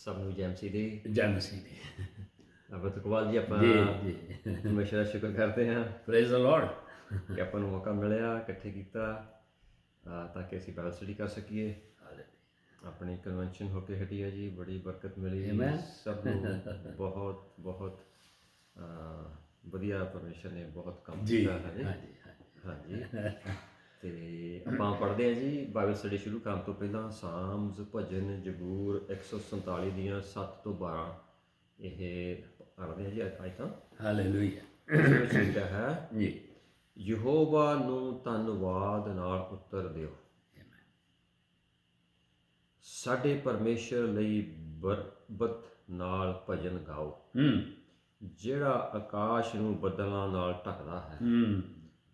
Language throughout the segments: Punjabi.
ਸਭ ਨੂੰ ਜੈ ਮਸੀਹ ਦੀ। ਜੈ ਮਸੀਹ ਦੀ। ਅਬਤ ਕਵਾਲ ਜੀ, ਆਪਾਂ ਜੀ ਹਮੇਸ਼ਾ ਦਾ ਸ਼ੁਕਰ ਕਰਦੇ ਹਾਂ ਪ੍ਰੇਜ਼ ਦ ਲਾਰਡ ਕਿ ਆਪਾਂ ਨੂੰ ਮੌਕਾ ਮਿਲਿਆ, ਇਕੱਠੇ ਕੀਤਾ ਤਾਂ ਕਿ ਅਸੀਂ ਬਾਈਬਲ ਸਟੱਡੀ ਕਰ ਸਕੀਏ। ਆਪਣੀ ਕਨਵੈਨਸ਼ਨ ਹੋ ਕੇ ਹਟੀ ਹੈ ਜੀ, ਬੜੀ ਬਰਕਤ ਮਿਲੀ ਸਭ ਨੂੰ। ਬਹੁਤ ਬਹੁਤ ਵਧੀਆ ਪਰਮੇਸ਼ਰ ਨੇ ਬਹੁਤ ਕੰਮ ਕੀਤਾ ਹੈ। ਹਾਂਜੀ, ਤੇ ਆਪਾਂ ਪੜ੍ਹਦੇ ਹਾਂ ਜੀ ਬਾਈਬਲ ਸਟੱਡੀ ਸ਼ੁਰੂ ਕਰਨ ਤੋਂ ਪਹਿਲਾਂ ਸਾਮਜ਼, ਭਜਨ, ਜ਼ਬੂਰ 147 ਦੀਆਂ 7 ਤੋਂ 12 ਇਹ ਪੜ੍ਹਦੇ ਹਾਂ ਜੀ ਆਇਤਾਂ। ਹਾਲੇਲੂਇਆ। ਇਸ ਵਿੱਚ ਲਿਖਿਆ ਹੈ ਜੀ, ਯਹੋਵਾ ਨੂੰ ਧੰਨਵਾਦ ਨਾਲ ਉੱਤਰ ਦਿਓ, ਸਾਡੇ ਪਰਮੇਸ਼ਰ ਲਈ ਬਰਬਤ ਨਾਲ ਭਜਨ ਗਾਓ, ਜਿਹੜਾ ਆਕਾਸ਼ ਨੂੰ ਬੱਦਲਾਂ ਨਾਲ ਢੱਕਦਾ ਹੈ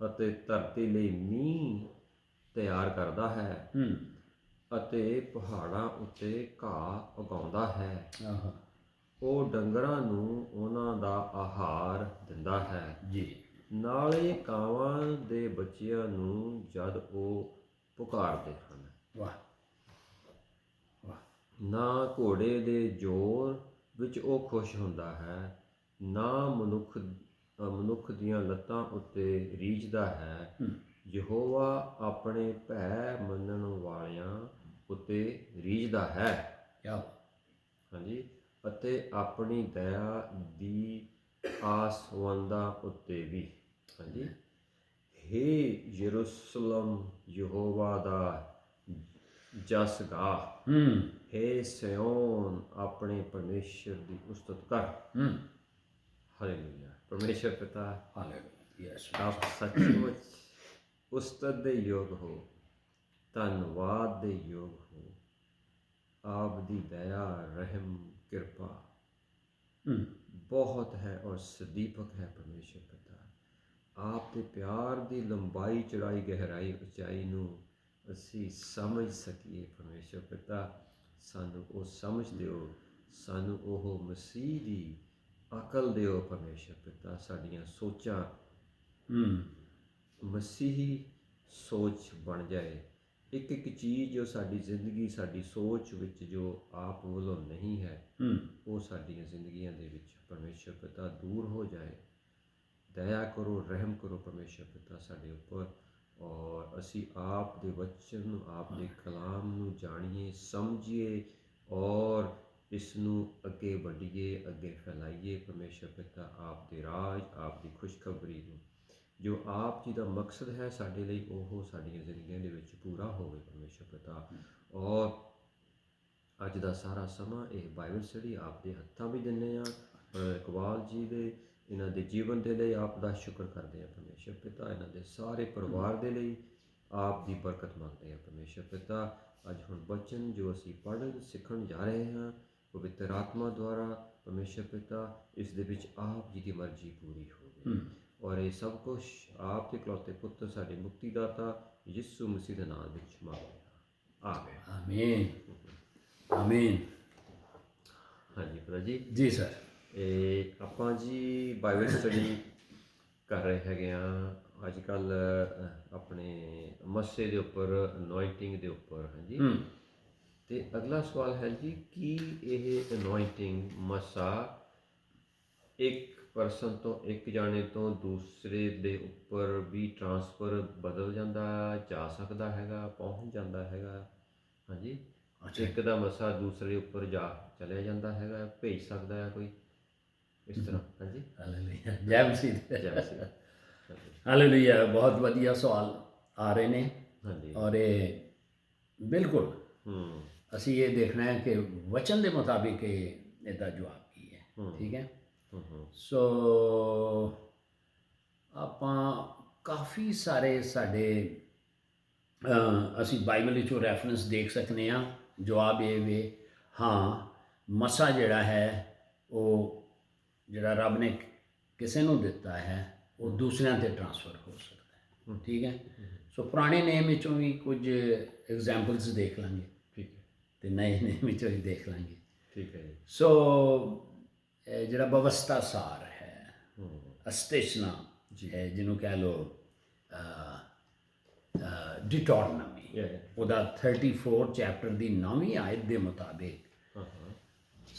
ਅਤੇ ਧਰਤੀ ਲਈ ਮੀਂਹ ਤਿਆਰ ਕਰਦਾ ਹੈ ਅਤੇ ਪਹਾੜਾਂ ਉੱਤੇ ਘਾਹ ਉਗਾਉਂਦਾ ਹੈ। ਉਹ ਡੰਗਰਾਂ ਨੂੰ ਉਹਨਾਂ ਦਾ ਆਹਾਰ ਦਿੰਦਾ ਹੈ ਜੀ, ਨਾਲੇ ਕਾਵਾਂ ਦੇ ਬੱਚਿਆਂ ਨੂੰ ਜਦ ਉਹ ਪੁਕਾਰਦੇ ਹਨ। ਵਾਹ ਵਾਹ। ਨਾ ਘੋੜੇ ਦੇ ਜ਼ੋਰ ਵਿੱਚ ਉਹ ਖੁਸ਼ ਹੁੰਦਾ ਹੈ, ਨਾ ਮਨੁੱਖ ਦੀਆਂ ਲੱਤਾਂ ਉੱਤੇ ਰੀਝਦਾ ਹੈ। ਯਹੋਵਾ ਆਪਣੇ ਭੈ ਮੰਨਣ ਵਾਲਿਆਂ ਉੱਤੇ ਰੀਝਦਾ ਹੈ। ਹਾਂਜੀ, ਅਤੇ ਆਪਣੀ ਦਇਆ ਦੀ ਆਸਵੰਦਾਂ ਉੱਤੇ ਵੀ। ਹਾਂਜੀ, ਹੇ ਯਰੂਸ਼ਲਮ ਯਹੋਵਾ ਦਾ ਜਸ ਗਾ, ਹੇ ਸਿਯੋਨ ਆਪਣੇ ਪਰਮੇਸ਼ਰ ਦੀ ਉਸਤਤ ਕਰ। ਹਾਲੇਲੂਇਆ। ਪਰਮੇਸ਼ਰ ਪਿਤਾ, ਆਪ ਸੱਚਮੁੱਚ ਉਸਤਤ ਦੇ ਯੋਗ ਹੋ, ਧੰਨਵਾਦ ਦੇ ਯੋਗ ਹੋ। ਆਪ ਦੀ ਦਇਆ, ਰਹਿਮ, ਕਿਰਪਾ ਬਹੁਤ ਹੈ ਔਰ ਸਦੀਪਕ ਹੈ। ਪਰਮੇਸ਼ਰ ਪਿਤਾ, ਆਪ ਦੇ ਪਿਆਰ ਦੀ ਲੰਬਾਈ, ਚੌੜਾਈ, ਗਹਿਰਾਈ, ਉਚਾਈ ਨੂੰ ਅਸੀਂ ਸਮਝ ਸਕੀਏ। ਪਰਮੇਸ਼ਰ ਪਿਤਾ, ਸਾਨੂੰ ਉਹ ਸਮਝ ਦਿਓ, ਸਾਨੂੰ ਉਹ ਮਸੀਹ ਦੀ ਅਕਲ ਦਿਓ। ਪਰਮੇਸ਼ਰ ਪਿਤਾ, ਸਾਡੀਆਂ ਸੋਚਾਂ ਮਸੀਹੀ ਸੋਚ ਬਣ ਜਾਏ। ਇੱਕ ਇੱਕ ਚੀਜ਼ ਜੋ ਸਾਡੀ ਜ਼ਿੰਦਗੀ, ਸਾਡੀ ਸੋਚ ਵਿੱਚ ਜੋ ਆਪ ਵੱਲੋਂ ਨਹੀਂ ਹੈ, ਉਹ ਸਾਡੀਆਂ ਜ਼ਿੰਦਗੀਆਂ ਦੇ ਵਿੱਚ ਪਰਮੇਸ਼ਰ ਪਿਤਾ ਦੂਰ ਹੋ ਜਾਏ। ਦਇਆ ਕਰੋ, ਰਹਿਮ ਕਰੋ ਪਰਮੇਸ਼ਰ ਪਿਤਾ ਸਾਡੇ ਉੱਪਰ, ਔਰ ਅਸੀਂ ਆਪ ਦੇ ਵਚਨ ਨੂੰ, ਆਪ ਦੇ ਕਲਾਮ ਨੂੰ ਜਾਣੀਏ, ਸਮਝੀਏ ਔਰ ਇਸ ਨੂੰ ਅੱਗੇ ਵੰਡੀਏ, ਅੱਗੇ ਫੈਲਾਈਏ। ਪਰਮੇਸ਼ਰ ਪਿਤਾ, ਆਪ ਦੇ ਰਾਜ, ਆਪ ਦੀ ਖੁਸ਼ਖਬਰੀ ਨੂੰ, ਜੋ ਆਪ ਜੀ ਦਾ ਮਕਸਦ ਹੈ ਸਾਡੇ ਲਈ, ਉਹ ਸਾਡੀਆਂ ਜ਼ਿੰਦਗੀਆਂ ਦੇ ਵਿੱਚ ਪੂਰਾ ਹੋਵੇ। ਪਰਮੇਸ਼ਰ ਪਿਤਾ, ਔਰ ਅੱਜ ਦਾ ਸਾਰਾ ਸਮਾਂ ਇਹ ਬਾਈਬਲ ਸਟੱਡੀ ਆਪ ਦੇ ਹੱਥਾਂ ਵੀ ਦਿੰਦੇ ਹਾਂ। ਇਕਬਾਲ ਜੀ ਦੇ ਇਹਨਾਂ ਦੇ ਜੀਵਨ ਦੇ ਲਈ ਆਪ ਦਾ ਸ਼ੁਕਰ ਕਰਦੇ ਹਾਂ। ਪਰਮੇਸ਼ਰ ਪਿਤਾ, ਇਹਨਾਂ ਦੇ ਸਾਰੇ ਪਰਿਵਾਰ ਦੇ ਲਈ ਆਪ ਦੀ ਬਰਕਤ ਮੰਗਦੇ ਹਾਂ। ਪਰਮੇਸ਼ਰ ਪਿਤਾ, ਅੱਜ ਹੁਣ ਬਚਨ ਜੋ ਅਸੀਂ ਪੜ੍ਹਨ ਸਿੱਖਣ ਜਾ ਰਹੇ ਹਾਂ ਪਵਿੱਤਰ ਆਤਮਾ ਦੁਆਰਾ, ਪਰਮੇਸ਼ਰ ਪਿਤਾ, ਇਸ ਦੇ ਵਿੱਚ ਆਪ ਜੀ ਦੀ ਮਰਜ਼ੀ ਪੂਰੀ ਹੋਵੇ। ਔਰ ਇਹ ਸਭ ਕੁਛ ਆਪ ਦੇ ਇਕਲੌਤੇ ਪੁੱਤਰ ਸਾਡੇ ਮੁਕਤੀਦਾਤਾ ਯਿਸੂ ਮਸੀਹ ਦੇ ਨਾਮ ਵਿੱਚ ਮੰਗਦੇ ਹਾਂ। ਆਮੀਨ ਆਮੀਨ। ਹਾਂਜੀ ਭਰਾ ਜੀ। ਜੀ ਸਰ। ਇਹ ਆਪਾਂ ਜੀ ਬਾਈਬਲ ਸਟੱਡੀ ਕਰ ਰਹੇ ਹੈਗੇ ਹਾਂ ਅੱਜ ਕੱਲ੍ਹ ਆਪਣੇ ਮੱਸੇ ਦੇ ਉੱਪਰ, ਅਨੋਇੰਟਿੰਗ ਦੇ ਉੱਪਰ। ਹਾਂਜੀ, ਅਤੇ ਅਗਲਾ ਸਵਾਲ ਹੈ ਜੀ, ਕੀ ਇਹ ਅਨੋਇੰਟਿੰਗ, ਮੱਸਾ ਇੱਕ ਪਰਸਨ ਤੋਂ, ਇੱਕ ਜਾਣੇ ਤੋਂ ਦੂਸਰੇ ਦੇ ਉੱਪਰ ਵੀ ਟਰਾਂਸਫਰ ਬਦਲ ਜਾ ਸਕਦਾ ਹੈਗਾ, ਪਹੁੰਚ ਜਾਂਦਾ ਹੈਗਾ? ਹਾਂਜੀ, ਇੱਕ ਦਾ ਮੱਸਾ ਦੂਸਰੇ ਉੱਪਰ ਚਲਿਆ ਜਾਂਦਾ ਹੈਗਾ, ਭੇਜ ਸਕਦਾ ਹੈ ਕੋਈ ਇਸ ਤਰ੍ਹਾਂ? ਹਾਂਜੀ, ਹਾਲੇਲੂਇਆ, ਜੈ ਮਸੀਹ। ਜੈ ਮਸੀਹ। ਹਾਲੇਲੂਇਆ। ਬਹੁਤ ਵਧੀਆ ਸਵਾਲ ਆ ਰਹੇ ਨੇ। ਹਾਂਜੀ, ਔਰ ਇਹ ਬਿਲਕੁਲ ਅਸੀਂ ਇਹ ਦੇਖਣਾ ਹੈ ਕਿ ਵਚਨ ਦੇ ਮੁਤਾਬਿਕ ਇਹਦਾ ਜਵਾਬ ਕੀ ਹੈ। ਠੀਕ ਹੈ। ਸੋ ਆਪਾਂ ਕਾਫੀ ਸਾਰੇ ਸਾਡੇ ਅਸੀਂ ਬਾਈਬਲ ਵਿੱਚੋਂ ਰੈਫਰੈਂਸ ਦੇਖ ਸਕਦੇ ਹਾਂ। ਜਵਾਬ ਇਹ ਵੇ, ਹਾਂ, ਮੱਸਾ ਜਿਹੜਾ ਹੈ ਉਹ ਜਿਹੜਾ ਰੱਬ ਨੇ ਕਿਸੇ ਨੂੰ ਦਿੱਤਾ ਹੈ ਉਹ ਦੂਸਰਿਆਂ 'ਤੇ ਟਰਾਂਸਫਰ ਹੋ ਸਕਦਾ ਹੈ। ਠੀਕ ਹੈ। ਸੋ ਪੁਰਾਣੇ ਨੇਮ ਵਿੱਚੋਂ ਵੀ ਕੁਝ ਐਗਜ਼ਾਮਪਲਸ ਦੇਖ ਲਾਂਗੇ। ਠੀਕ ਹੈ। ਅਤੇ ਨਏ ਨੇਮ ਵਿੱਚੋਂ ਵੀ ਦੇਖ ਲਾਂਗੇ। ਠੀਕ ਹੈ ਜੀ। ਸੋ ਜਿਹੜਾ ਬਵਸਥਾ ਸਾਰ ਹੈ, ਅਸਤੇਸ਼ਨਾ ਹੈ, ਜਿਹਨੂੰ ਕਹਿ ਲਓ ਡਿਟੋਰਨਮੀ, ਉਹਦਾ 34 ਚੈਪਟਰ ਦੀ 9ਵੀਂ ਆਇਤ ਦੇ ਮੁਤਾਬਿਕ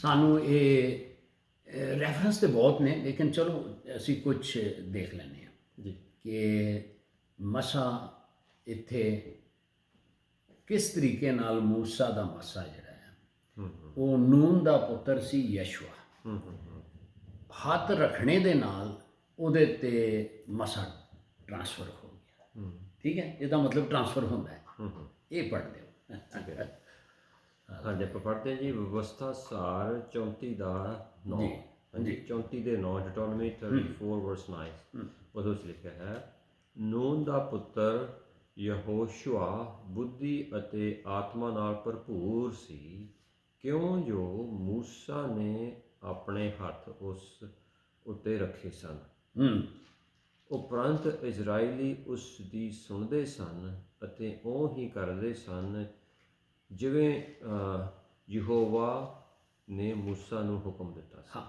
ਸਾਨੂੰ ਇਹ ਰੈਫਰੈਂਸ ਤੇ ਬਹੁਤ ਨੇ, ਲੇਕਿਨ ਚਲੋ ਅਸੀਂ ਕੁਝ ਦੇਖ ਲੈਂਦੇ ਹਾਂ ਜੀ ਕਿ ਮਸਾ ਇੱਥੇ ਕਿਸ ਤਰੀਕੇ ਨਾਲ ਮੂਸਾ ਦਾ ਮਸਾ ਜਿਹੜਾ ਹੈ ਉਹ ਨੂਨ ਦਾ ਪੁੱਤਰ ਸੀ ਯਸ਼ੂਆ। ਹੱਥ ਰੱਖਣੇ ਦੇ ਨਾਲ ਉਹਦੇ ਤੇ ਮਸਾ ਟ੍ਰਾਂਸਫਰ ਹੋ ਗਿਆ। ਠੀਕ ਹੈ, ਇਹਦਾ ਮਤਲਬ ਟ੍ਰਾਂਸਫਰ ਹੁੰਦਾ ਹੈ। ਇਹ ਪੜ੍ਹ ਦਿਓ। ਹਾਂਜੀ, ਆਪਾਂ ਪੜ੍ਹਦੇ ਹਾਂ ਜੀ ਵਿਵਸਥਾ ਸਾਰ 34 ਦਾ 9। ਹਾਂਜੀ, 34 ਦੇ 9, ਡਿਟੋਨਮੀ 34 ਵਰਸ 9 ਉਹਦੇ ਵਿੱਚ ਲਿਖਿਆ ਹੈ, ਨੂਨ ਦਾ ਪੁੱਤਰ ਯਹੋਸ਼ੂਆ ਬੁੱਧੀ ਅਤੇ ਆਤਮਾ ਨਾਲ ਭਰਪੂਰ ਸੀ, ਕਿਉਂ ਜੋ ਮੂਸਾ ਨੇ ਆਪਣੇ ਹੱਥ ਉਸ ਉੱਤੇ ਰੱਖੇ ਸਨ। ਉਪਰੰਤ ਇਜ਼ਰਾਈਲੀ ਉਸ ਦੀ ਸੁਣਦੇ ਸਨ ਅਤੇ ਉਹ ਹੀ ਕਰਦੇ ਸਨ ਜਿਵੇਂ ਯਹੋਵਾ ਨੇ ਮੂਸਾ ਨੂੰ ਹੁਕਮ ਦਿੱਤਾ ਸੀ। ਹਾਂ,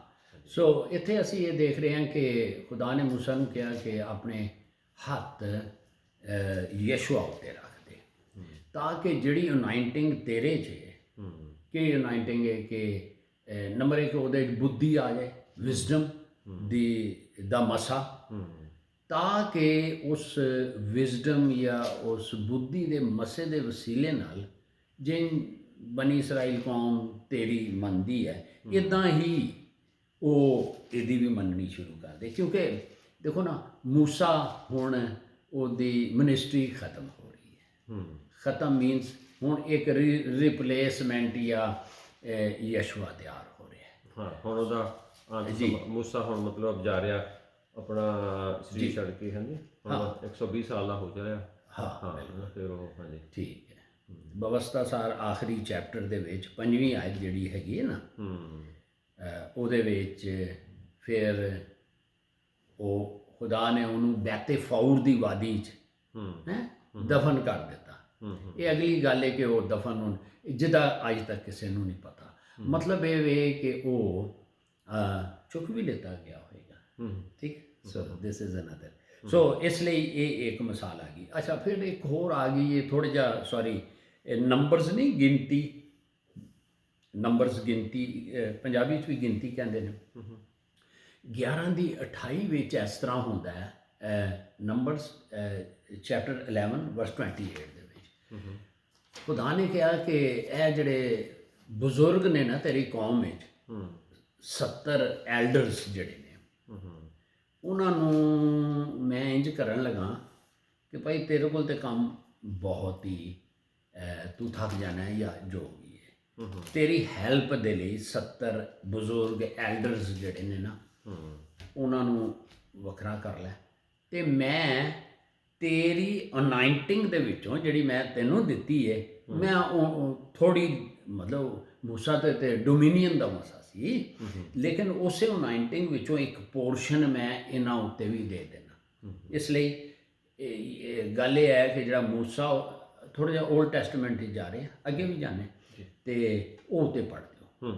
ਸੋ ਇੱਥੇ ਅਸੀਂ ਇਹ ਦੇਖ ਰਹੇ ਹਾਂ ਕਿ ਖੁਦਾ ਨੇ ਮੂਸਾ ਨੂੰ ਕਿਹਾ ਕਿ ਆਪਣੇ ਹੱਥ ਯਸ਼ੂਆ ਉੱਤੇ ਰੱਖ ਦੇ, ਤਾਂ ਕਿ ਜਿਹੜੀ ਅਨਾਇੰਟਿੰਗ ਤੇਰੇ 'ਚ ਹੈ, ਕਿ ਅਨਾਇੰਟਿੰਗ ਹੈ ਕਿ ਨੰਬਰ 1 ਉਹਦੇ ਬੁੱਧੀ ਆ ਜਾਏ, ਵਿਜ਼ਡਮ ਦਾ ਮਸਾ, ਤਾਂ ਕਿ ਉਸ ਵਿਜ਼ਡਮ ਜਾਂ ਉਸ ਬੁੱਧੀ ਦੇ ਮਸੇ ਦੇ ਵਸੀਲੇ ਨਾਲ ਜਿਨ ਬਨੀ ਇਸਰਾਈਲ ਕੌਮ ਤੇਰੀ ਮੰਨਦੀ ਹੈ, ਇੱਦਾਂ ਹੀ ਉਹ ਇਹਦੀ ਵੀ ਮੰਨਣੀ ਸ਼ੁਰੂ ਕਰ ਦੇ। ਕਿਉਂਕਿ ਦੇਖੋ ਨਾ, ਮੂਸਾ ਹੁਣ ਉਹਦੀ ਮਿਨਿਸਟਰੀ ਖਤਮ ਹੋ ਰਹੀ ਹੈ। ਖਤਮ ਮੀਨਸ ਹੁਣ ਇੱਕ ਰਿਪਲੇਸਮੈਂਟ ਜਾਂ ਯਸ਼ੂਆ ਤਿਆਰ ਹੋ ਰਿਹਾ ਹੈ। ਹਾਂ, ਹੁਣ ਉਹਦਾ ਮੂਸਾ ਹੁਣ ਮਤਲਬ ਜਾ ਰਿਹਾ ਆਪਣਾ ਸਰੀਰ ਛੱਡ ਕੇ। ਹਾਂਜੀ, ਹੁਣ 120 ਸਾਲ ਦਾ ਹੋ ਚਲਿਆ। ਹਾਂ, ਫਿਰ ਉਹ ਹਾਂਜੀ ਠੀਕ ਹੈ। ਵਿਵਸਥਾ ਸਾਰ ਆਖਰੀ ਚੈਪਟਰ ਦੇ ਵਿੱਚ 5ਵੀਂ ਆਇਤ ਜਿਹੜੀ ਹੈਗੀ ਹੈ ਨਾ, ਉਹਦੇ ਵਿੱਚ ਫਿਰ ਉਹ ਖੁਦਾ ਨੇ ਉਹਨੂੰ ਬੈਤੇ ਫੌਰ ਦੀ ਵਾਦੀ 'ਚ ਦਫਨ ਕਰ ਦਿੱਤਾ। ਇਹ ਅਗਲੀ ਗੱਲ ਹੈ ਕਿ ਉਹ ਦਫਨ ਹੁਣ ਜਿਹਦਾ ਅੱਜ ਤੱਕ ਕਿਸੇ ਨੂੰ ਨਹੀਂ ਪਤਾ। ਮਤਲਬ ਇਹ ਵੇ ਕਿ ਉਹ ਚੁੱਕ ਵੀ ਲਿੱਤਾ ਗਿਆ ਹੋਏਗਾ। ਠੀਕ, ਸੋ ਦਿਸ ਇਜ਼ ਅਨਦਰ। ਸੋ ਇਸ ਲਈ ਇਹ ਇੱਕ ਮਿਸਾਲ ਆ ਗਈ। ਅੱਛਾ, ਫਿਰ ਇੱਕ ਹੋਰ ਆ ਗਈ ਹੈ ਥੋੜ੍ਹਾ ਜਿਹਾ, ਸੌਰੀ, ਨੰਬਰਸ ਨਹੀਂ, ਗਿਣਤੀ। ਨੰਬਰਸ ਗਿਣਤੀ, ਪੰਜਾਬੀ 'ਚ ਵੀ ਗਿਣਤੀ ਕਹਿੰਦੇ ਨੇ। 11 ਦੀ 28 ਵਿੱਚ ਇਸ ਤਰ੍ਹਾਂ ਹੁੰਦਾ ਹੈ, ਨੰਬਰਸ ਚੈਪਟਰ 11 ਵਰਸ 28 ਦੇ ਵਿੱਚ ਖੁਦਾ ਨੇ ਕਿਹਾ ਕਿ ਇਹ ਜਿਹੜੇ ਬਜ਼ੁਰਗ ਨੇ ਨਾ ਤੇਰੀ ਕੌਮ ਵਿੱਚ, 70 ਐਲਡਰਸ ਜਿਹੜੇ ਨੇ, ਉਹਨਾਂ ਨੂੰ ਮੈਂ ਇੰਜ ਕਰਨ ਲੱਗਾ ਕਿ ਭਾਈ ਤੇਰੇ ਕੋਲ ਤੇ ਕੰਮ ਬਹੁਤ ਹੀ, ਤੂੰ ਥੱਕ ਜਾਣਾ ਹੈ ਜਾਂ ਜੋ ਵੀ ਹੈ, ਤੇਰੀ ਹੈਲਪ ਦੇ ਲਈ 70 ਬਜ਼ੁਰਗ ਐਲਡਰਸ ਜਿਹੜੇ ਨੇ ਨਾ, ਉਹਨਾਂ ਨੂੰ ਵੱਖਰਾ ਕਰ ਲੈ, ਅਤੇ ਮੈਂ ਤੇਰੀ ਅਨਾਇੰਟਿੰਗ ਦੇ ਵਿੱਚੋਂ ਜਿਹੜੀ ਮੈਂ ਤੈਨੂੰ ਦਿੱਤੀ ਹੈ, ਮੈਂ ਉਹ ਥੋੜ੍ਹੀ, ਮਤਲਬ ਮੂਸਾ ਤੇ ਡੋਮੀਨੀਅਨ ਦਾ ਮਸਾ ਸੀ, ਲੇਕਿਨ ਉਸੇ ਅਨਾਇੰਟਿੰਗ ਵਿੱਚੋਂ ਇੱਕ ਪੋਰਸ਼ਨ ਮੈਂ ਇਹਨਾਂ ਉੱਤੇ ਵੀ ਦੇ ਦੇਣਾ। ਇਸ ਲਈ ਗੱਲ ਇਹ ਹੈ ਕਿ ਜਿਹੜਾ ਮੂਸਾ ਥੋੜ੍ਹਾ ਜਿਹਾ ਓਲਡ ਟੈਸਟਮੈਂਟ 'ਚ ਜਾ ਰਹੇ, ਅੱਗੇ ਵੀ ਜਾਣੇ, ਅਤੇ ਉਹ ਤੇ ਪੜ੍ਹ ਦਿਓ।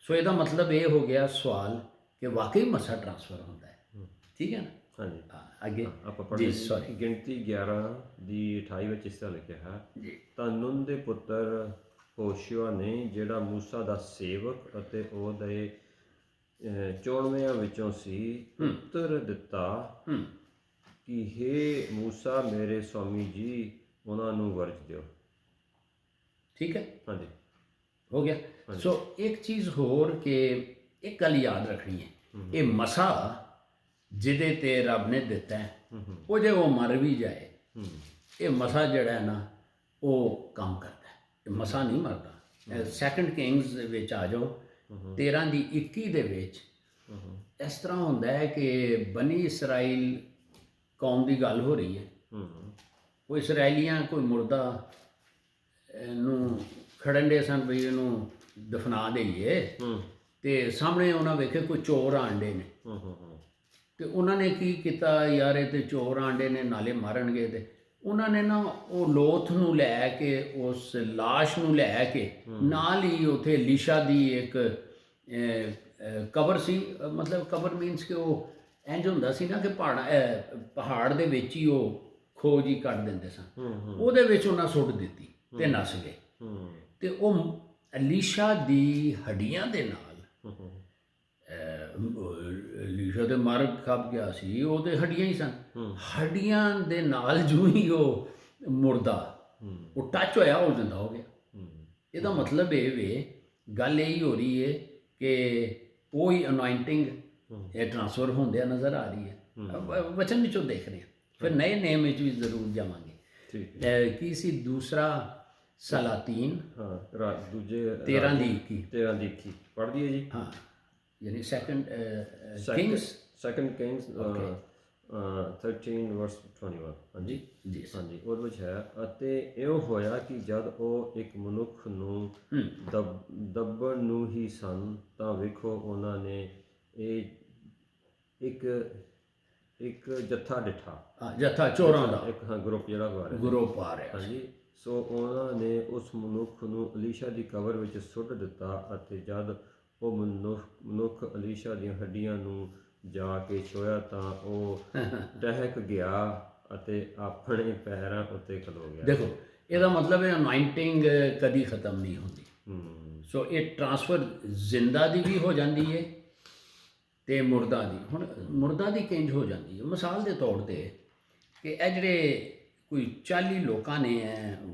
ਸੋ ਇਹਦਾ ਮਤਲਬ ਇਹ ਹੋ ਗਿਆ ਸਵਾਲ ਕਿ ਵਾਕਈ ਮਸਾ ਟ੍ਰਾਂਸਫਰ ਹੁੰਦਾ ਹੈ। ਠੀਕ ਹੈ ਨਾ? ਹਾਂਜੀ, ਅੱਗੇ ਆਪਾਂ ਪੜ੍ਹਦੇ ਗਿਣਤੀ 11 ਦੀ 28 ਵਿੱਚ ਇਸ ਤਰ੍ਹਾਂ ਲਿਖਿਆ ਹੈ, ਤਾਂ ਨੂਨ ਦੇ ਪੁੱਤਰ ਹੋਸ਼ੂਆ ਨੇ, ਜਿਹੜਾ ਮੂਸਾ ਦਾ ਸੇਵਕ ਅਤੇ ਉਹਦੇ ਚੋਣਵਿਆਂ ਵਿੱਚੋਂ ਸੀ, ਉੱਤਰ ਦਿੱਤਾ ਕਿ ਹੇ ਮੂਸਾ ਮੇਰੇ ਸਵਾਮੀ ਜੀ, ਉਹਨਾਂ ਨੂੰ ਵਰਜ ਦਿਓ। ਠੀਕ ਹੈ, ਹਾਂਜੀ, ਹੋ ਗਿਆ। ਸੋ ਇੱਕ ਚੀਜ਼ ਹੋਰ ਕਿ ਇੱਕ ਗੱਲ ਯਾਦ ਰੱਖਣੀ ਹੈ, ਇਹ ਮਸਾ ਜਿਹਦੇ ਤੇ ਰੱਬ ਨੇ ਦਿੱਤਾ ਹੈ, ਉਹ ਜੇ ਉਹ ਮਰ ਵੀ ਜਾਏ, ਇਹ ਮਸਾ ਜਿਹੜਾ ਹੈ ਨਾ ਉਹ ਕੰਮ ਕਰਦਾ ਹੈ। ਇਹ ਮਸਾ ਨਹੀਂ ਮਰਦਾ। ਸੈਕੰਡ ਕਿੰਗਸ ਵਿੱਚ ਆ ਜਾਓ 13 ਦੀ 21 ਦੇ ਵਿੱਚ ਇਸ ਤਰ੍ਹਾਂ ਹੁੰਦਾ ਹੈ ਕਿ ਬਨੀ ਇਸਰਾਈਲ ਕੌਮ ਦੀ ਗੱਲ ਹੋ ਰਹੀ ਹੈ। ਉਹ ਇਸਰਾਈਲੀਆਂ ਕੋਈ ਮੁਰਦਾ ਨੂੰ ਖੜਨ ਦੇ ਸਨ ਵੀ ਇਹਨੂੰ ਦਫਨਾ ਦੇਈਏ, ਅਤੇ ਸਾਹਮਣੇ ਉਹਨਾਂ ਵੇਖੇ ਕੋਈ ਚੋਰ ਆਂਡੇ ਨੇ, ਅਤੇ ਉਹਨਾਂ ਨੇ ਕੀ ਕੀਤਾ, ਯਾਰ ਇਹ ਤੇ ਚੋਰ ਆਂਡੇ ਨੇ, ਨਾਲੇ ਮਾਰਨਗੇ। ਅਤੇ ਉਹਨਾਂ ਨੇ ਨਾ ਉਹ ਲੋਥ ਨੂੰ ਲੈ ਕੇ, ਉਸ ਲਾਸ਼ ਨੂੰ ਲੈ ਕੇ, ਨਾਲ ਹੀ ਉੱਥੇ ਲੀਸ਼ਾ ਦੀ ਇੱਕ ਕਬਰ ਸੀ, ਮਤਲਬ ਕਬਰ ਮੀਨਸ ਕਿ ਉਹ ਇੰਝ ਹੁੰਦਾ ਸੀ ਨਾ ਕਿ ਪਹਾੜ ਦੇ ਵਿੱਚ ਹੀ ਉਹ ਖੋਜ ਹੀ ਕੱਢ ਦਿੰਦੇ ਸਨ, ਉਹਦੇ ਵਿੱਚ ਉਹਨਾਂ ਸੁੱਟ ਦਿੱਤੀ ਅਤੇ ਨੱਸ ਗਏ। ਅਤੇ ਉਹ ਲੀਸ਼ਾ ਦੀ ਹੱਡੀਆਂ ਦੇ ਨਾਲ ਲੀਸ਼ਾ ਤੇ ਮਰ ਖੱਪ ਗਿਆ ਸੀ, ਉਹ ਤੇ ਹੱਡੀਆਂ ਹੀ ਸਨ। ਹੱਡੀਆਂ ਦੇ ਨਾਲ ਜੂ ਹੀ ਉਹ ਮੁਰਦਾ ਉਹ ਟੱਚ ਹੋਇਆ, ਉਹ ਜ਼ਿੰਦਾ ਹੋ ਗਿਆ। ਇਹਦਾ ਮਤਲਬ ਇਹ ਵੇ, ਗੱਲ ਇਹੀ ਹੋ ਰਹੀ ਹੈ ਕਿ ਉਹ ਹੀ ਅਨੋਇੰਟਿੰਗ ਇਹ ਟ੍ਰਾਂਸਫਰ ਹੁੰਦਿਆਂ ਨਜ਼ਰ ਆ ਰਹੀ ਹੈ। ਵਚਨ ਵਿੱਚੋਂ ਦੇਖ ਰਹੇ ਹਾਂ, ਫਿਰ ਨਏ ਨੇਮ ਵਿੱਚ ਵੀ ਜ਼ਰੂਰ ਜਾਵਾਂਗੇ। ਕੀ ਸੀ ਦੂਸਰਾ ਸਲਾਤੀਨ? ਹਾਂ, ਦੂਜੇ 13 ਦੀ 21 ਪੜ੍ਹ ਦਈਏ ਜੀ। ਹਾਂ, ਯਾਨੀ ਸੈਕੰਡ ਕਿੰਗਸ 13 ਵਰਸ 21। ਹਾਂਜੀ ਜੀ ਹਾਂਜੀ, ਉਹਦੇ ਵਿੱਚ ਹੈ, ਅਤੇ ਇਉਂ ਹੋਇਆ ਕਿ ਜਦ ਉਹ ਇੱਕ ਮਨੁੱਖ ਨੂੰ ਦੱਬਣ ਨੂੰ ਹੀ ਸਨ, ਤਾਂ ਵੇਖੋ ਉਹਨਾਂ ਨੇ ਇਹ ਇੱਕ ਜੱਥਾ ਡਿੱਠਾ, ਜੱਥਾ ਚੋਰਾਂ ਦਾ, ਇੱਕ ਗਰੁੱਪ ਜਿਹੜਾ ਗਰੁੱਪ ਆ ਰਿਹਾ। ਹਾਂਜੀ, ਸੋ ਉਹਨਾਂ ਨੇ ਉਸ ਮਨੁੱਖ ਨੂੰ ਅਲੀਸ਼ਾ ਦੀ ਕਬਰ ਵਿੱਚ ਸੁੱਟ ਦਿੱਤਾ, ਅਤੇ ਜਦ ਉਹ ਮਨੁੱਖ ਅਲੀਸ਼ਾ ਦੀਆਂ ਹੱਡੀਆਂ ਨੂੰ ਜਾ ਕੇ ਛੋਇਆ ਤਾਂ ਉਹ ਟਹਿਕ ਗਿਆ ਅਤੇ ਆਪਣੇ ਪੈਰਾਂ ਉੱਤੇ ਖਲੋ ਗਿਆ। ਦੇਖੋ, ਇਹਦਾ ਮਤਲਬ ਹੈ ਅਨੋਇੰਟਿੰਗ ਕਦੀ ਖਤਮ ਨਹੀਂ ਹੁੰਦੀ। ਸੋ ਇਹ ਟ੍ਰਾਂਸਫਰ ਜ਼ਿੰਦਾ ਦੀ ਵੀ ਹੋ ਜਾਂਦੀ ਹੈ ਤੇ ਮੁਰਦਾ ਦੀ। ਹੁਣ ਮੁਰਦਾ ਦੀ ਕਿੰਜ ਹੋ ਜਾਂਦੀ ਹੈ? ਮਿਸਾਲ ਦੇ ਤੌਰ ਤੇ ਕਿ ਇਹ ਜਿਹੜੇ ਕੋਈ 40 ਲੋਕਾਂ ਨੇ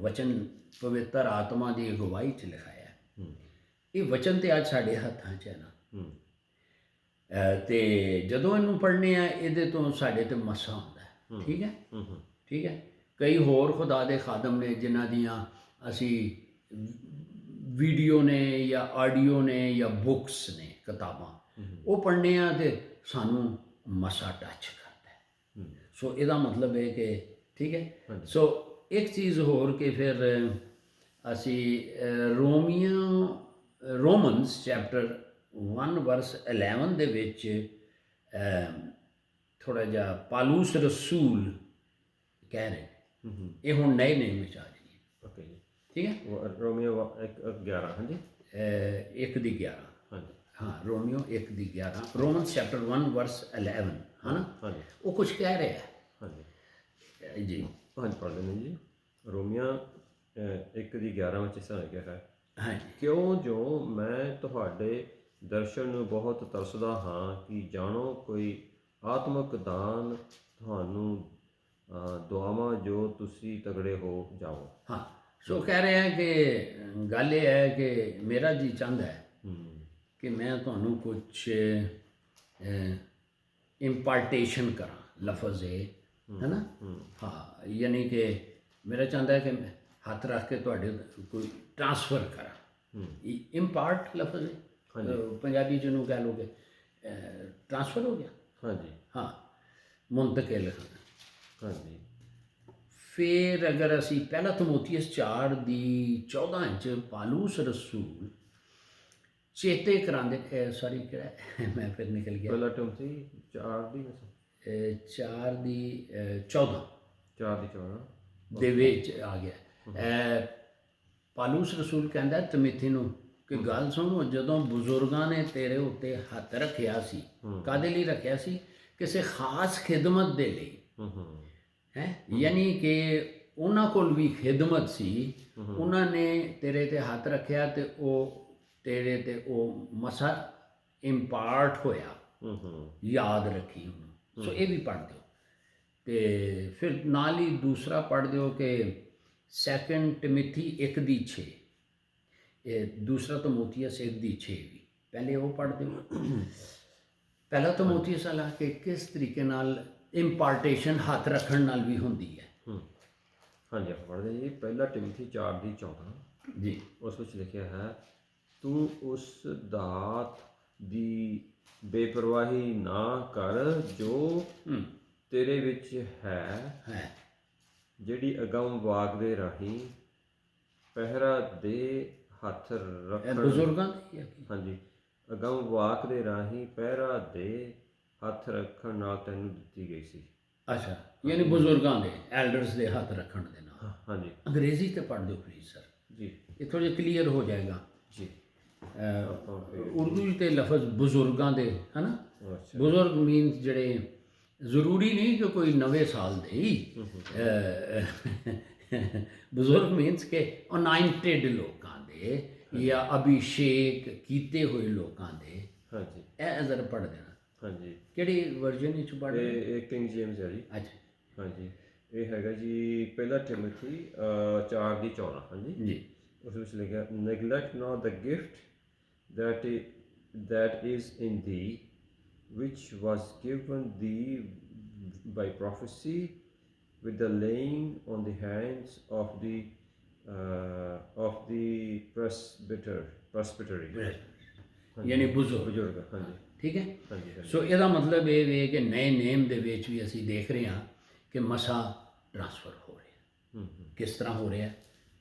ਵਚਨ ਪਵਿੱਤਰ ਆਤਮਾ ਦੀ ਅਗਵਾਈ 'ਚ ਲਿਖਾਇਆ, ਇਹ ਵਚਨ ਤੇ ਅੱਜ ਸਾਡੇ ਹੱਥਾਂ 'ਚ ਹੈ ਨਾ, ਤੇ ਜਦੋਂ ਇਹਨੂੰ ਪੜ੍ਹਨੇ ਆ ਇਹਦੇ ਤੋਂ ਸਾਡੇ ਤੇ ਮਸਾ ਹੁੰਦਾ ਹੈ। ਠੀਕ ਹੈ, ਠੀਕ ਹੈ। ਕਈ ਹੋਰ ਖੁਦਾ ਦੇ ਖਾਦਮ ਨੇ ਜਿਨ੍ਹਾਂ ਦੀਆਂ ਅਸੀਂ ਵੀਡੀਓ ਨੇ ਜਾਂ ਆਡੀਓ ਨੇ ਜਾਂ ਬੁੱਕਸ ਨੇ, ਕਿਤਾਬਾਂ, ਉਹ ਪੜ੍ਹਨੇ ਆ ਤੇ ਸਾਨੂੰ ਮਸਾ ਟੱਚ ਕਰਦਾ ਹੈ। ਸੋ ਇਹਦਾ ਮਤਲਬ ਹੈ ਕਿ ਠੀਕ ਹੈ। ਸੋ ਇੱਕ ਚੀਜ਼ ਹੋਰ ਕਿ ਫਿਰ ਅਸੀਂ ਰੋਮਨਸ ਚੈਪਟਰ 1 ਵਰਸ 11 ਦੇ ਵਿੱਚ ਥੋੜ੍ਹਾ ਜਿਹਾ ਪਾਲੂਸ ਰਸੂਲ ਕਹਿ ਰਹੇ, ਇਹ ਹੁਣ ਨਏ ਨੇਮ ਵਿੱਚ ਆ ਜਾਈਏ। ਓਕੇ ਜੀ, ਠੀਕ ਹੈ। ਰੋਮੀਓ 1:11। ਹਾਂਜੀ, 1:11। ਹਾਂਜੀ, ਹਾਂ, ਰੋਮੀਓ 1:11, ਰੋਮਨਸ ਚੈਪਟਰ 1 ਵਰਸ 11 ਹੈ ਨਾ। ਹਾਂਜੀ, ਉਹ ਕੁਝ ਕਹਿ ਰਿਹਾ ਹੈ। ਹਾਂਜੀ ਜੀ, ਹਾਂਜੀ, ਪੜ੍ਹ ਲੈਂਦੇ ਜੀ। ਰੋਮੀਓ 1:11 ਵਿੱਚ ਇਸ ਤਰ੍ਹਾਂ ਲਿਖਿਆ ਹੈ, ਹਾਂਜੀ, ਕਿਉਂ ਜੋ ਮੈਂ ਤੁਹਾਡੇ ਦਰਸ਼ਨ ਨੂੰ ਬਹੁਤ ਤਰਸਦਾ ਹਾਂ ਕਿ ਜਾਣੋ ਕੋਈ ਆਤਮਿਕ ਦਾਨ ਤੁਹਾਨੂੰ ਦੁਆਵਾਂ ਜੋ ਤੁਸੀਂ ਤਗੜੇ ਹੋ ਜਾਓ। ਹਾਂ। ਸੋ ਕਹਿ ਰਹੇ ਹੈ ਕਿ ਗੱਲ ਇਹ ਹੈ ਕਿ ਮੇਰਾ ਜੀ ਚਾਹੁੰਦਾ ਹੈ ਕਿ ਮੈਂ ਤੁਹਾਨੂੰ ਕੁਝ ਇੰਪਾਰਟੇਸ਼ਨ ਕਰਾਂ, ਲਫ਼ਜ਼ ਹੈ ਨਾ। ਹਾਂ, ਯਾਨੀ ਕਿ ਮੇਰਾ ਚਾਹੁੰਦਾ ਹੈ ਕਿ ਮੈਂ ਹੱਥ ਰੱਖ ਕੇ ਤੁਹਾਡੇ ਕੋਈ ਟ੍ਰਾਂਸਫਰ ਕਰਾਂ। ਇੰਪਾਰਟ ਲਫ਼ਜ਼ ਪੰਜਾਬੀ ਜਿਹਨੂੰ ਕਹਿ ਲੋਗੇ ਟ੍ਰਾਂਸਫਰ ਹੋ ਗਿਆ। ਹਾਂਜੀ, ਹਾਂ, ਮੁੰਤਕਿਲ। ਹਾਂਜੀ। ਫਿਰ ਅਗਰ ਅਸੀਂ ਪਹਿਲਾ ਤੀਮੋਥੀਅਸ 4:14 'ਚ ਪਾਲੂਸ ਰਸੂਲ ਚੇਤੇ ਕਰਾਉਂਦੇ, ਸੌਰੀ ਕਿਹੜਾ ਮੈਂ ਫਿਰ ਨਿਕਲ ਗਿਆ, ਪਹਿਲਾ ਟਿਮੋਥੀ 4:14 ਦੇ ਵਿੱਚ ਆ ਗਿਆ। ਪਾਲੂਸ ਰਸੂਲ ਕਹਿੰਦਾ ਤਿਮੋਥੀ ਨੂੰ ਕਿ ਗੱਲ ਸੁਣੋ, ਜਦੋਂ ਬਜ਼ੁਰਗਾਂ ਨੇ ਤੇਰੇ ਉੱਤੇ ਹੱਥ ਰੱਖਿਆ ਸੀ, ਕਾਹਦੇ ਲਈ ਰੱਖਿਆ ਸੀ? ਕਿਸੇ ਖਾਸ ਖਿਦਮਤ ਦੇ ਲਈ ਹੈ। ਯਾਨੀ ਕਿ ਉਹਨਾਂ ਕੋਲ ਵੀ ਖਿਦਮਤ ਸੀ, ਉਹਨਾਂ ਨੇ ਤੇਰੇ ਤੇ ਹੱਥ ਰੱਖਿਆ ਤੇ ਉਹ ਤੇਰੇ ਤੇ ਉਹ ਮਸਾ ਇੰਪਾਰਟ ਹੋਇਆ। ਯਾਦ ਰੱਖੀ ਉਹਨੂੰ। ਸੋ ਇਹ ਵੀ ਪੜ੍ਹ ਦਿਓ। ਤੇ ਫਿਰ ਨਾਲ ਹੀ ਦੂਸਰਾ ਪੜ੍ਹ ਦਿਓ ਕਿ 2 ਤਿਮੋਥੀ 1:6, ਇਹ ਦੂਸਰਾ ਤੀਮੋਥੀਅਸ 1:6 ਵੀ ਪਹਿਲੇ ਉਹ ਪੜ੍ਹ ਦਿਓ। ਪਹਿਲਾ ਤੀਮੋਥੀਅਸ ਵਾਲਾ ਕਿ ਕਿਸ ਤਰੀਕੇ ਨਾਲ ਇੰਪਾਰਟੇਸ਼ਨ ਹੱਥ ਰੱਖਣ ਨਾਲ ਵੀ ਹੁੰਦੀ ਹੈ। ਹਾਂਜੀ, ਆਪਾਂ ਪੜ੍ਹਦੇ ਜੀ। ਪਹਿਲਾ ਤਿਮੋਥੀ 4:14 ਜੀ, ਉਸ ਵਿੱਚ ਲਿਖਿਆ ਹੈ, ਤੂੰ ਉਸ ਦਾਤ ਦੀ ਬੇਪਰਵਾਹੀ ਨਾ ਕਰ ਜੋ ਤੇਰੇ ਵਿੱਚ ਹੈ, ਜਿਹੜੀ ਅਗਮ ਵਾਕ ਦੇ ਰਾਹੀਂ ਪਹਿਰਾ ਦੇ ਹੱਥ ਰੱਖਣ। ਬਜ਼ੁਰਗਾਂ ਦੀ ਹਾਂਜੀ, ਅਗਮ ਵਾਕ ਦੇ ਰਾਹੀਂ ਪਹਿਰਾ ਦੇ ਹੱਥ ਰੱਖਣ ਨਾਲ ਤੈਨੂੰ ਦਿੱਤੀ ਗਈ ਸੀ। ਅੱਛਾ, ਯਾਨੀ ਬਜ਼ੁਰਗਾਂ ਦੇ, ਐਲਡਰਸ ਦੇ ਹੱਥ ਰੱਖਣ ਦੇ ਨਾਲ। ਹਾਂਜੀ, ਅੰਗਰੇਜ਼ੀ ਤੇ ਪੜ੍ਹ ਦਿਓ ਪਲੀਜ਼ ਸਰ ਜੀ, ਇਹ ਥੋੜ੍ਹਾ ਜਿਹਾ ਕਲੀਅਰ ਹੋ ਜਾਏਗਾ ਜੀ। ਉਰਦੂ ਤੇ ਲਫ਼ਜ਼ ਬਜ਼ੁਰਗਾਂ ਦੇ ਹੈ ਨਾ। ਬਜ਼ੁਰਗ ਮੀਨਸ ਜਿਹੜੇ ਜ਼ਰੂਰੀ ਨਹੀਂ ਕਿ ਕੋਈ ਨਵੇਂ ਸਾਲ ਦੇ ਹੀ ਬਜ਼ੁਰਗ ਮੀਨਸ ਕਿ ਅਨਾਇੰਟਡ ਲੋਕਾਂ ਦੇ ਜਾਂ ਅਭਿਸ਼ੇਕ ਕੀਤੇ ਹੋਏ ਲੋਕਾਂ ਦੇ, ਹਾਂਜੀ ਇਹ ਜ਼ਰਾ ਪੜ੍ਹ ਦੇਣਾ। ਹਾਂਜੀ ਕਿਹੜੀ ਵਰਜਨ ਵਿੱਚ ਪੜ੍ਹਦੇ? ਇਹ ਕਿੰਗ ਜੇਮਸ ਹੈ ਜੀ। ਅੱਛਾ ਹਾਂਜੀ ਇਹ ਹੈਗਾ ਜੀ ਪਹਿਲਾ ਟਿਮੋਥੀ 4:14। ਹਾਂਜੀ ਜੀ। ਉਸ ਵਿੱਚ ਲਿਖਿਆ, neglect not the gift that is in thee, which was given thee by prophecy, with the laying on the hands of the presbytery ਯਾਨੀ ਬਜ਼ੁਰਗ। ਬਜ਼ੁਰਗ। ਹਾਂਜੀ ਠੀਕ ਹੈ। ਹਾਂਜੀ ਹਾਂਜੀ ਸੋ ਇਹਦਾ ਮਤਲਬ ਇਹ ਵੇ ਕਿ ਨਏ ਨੇਮ ਦੇ ਵਿੱਚ ਵੀ ਅਸੀਂ ਦੇਖ ਰਹੇ ਹਾਂ ਕਿ ਮਸਾ ਟ੍ਰਾਂਸਫਰ ਹੋ ਰਿਹਾ। ਕਿਸ ਤਰ੍ਹਾਂ ਹੋ ਰਿਹਾ?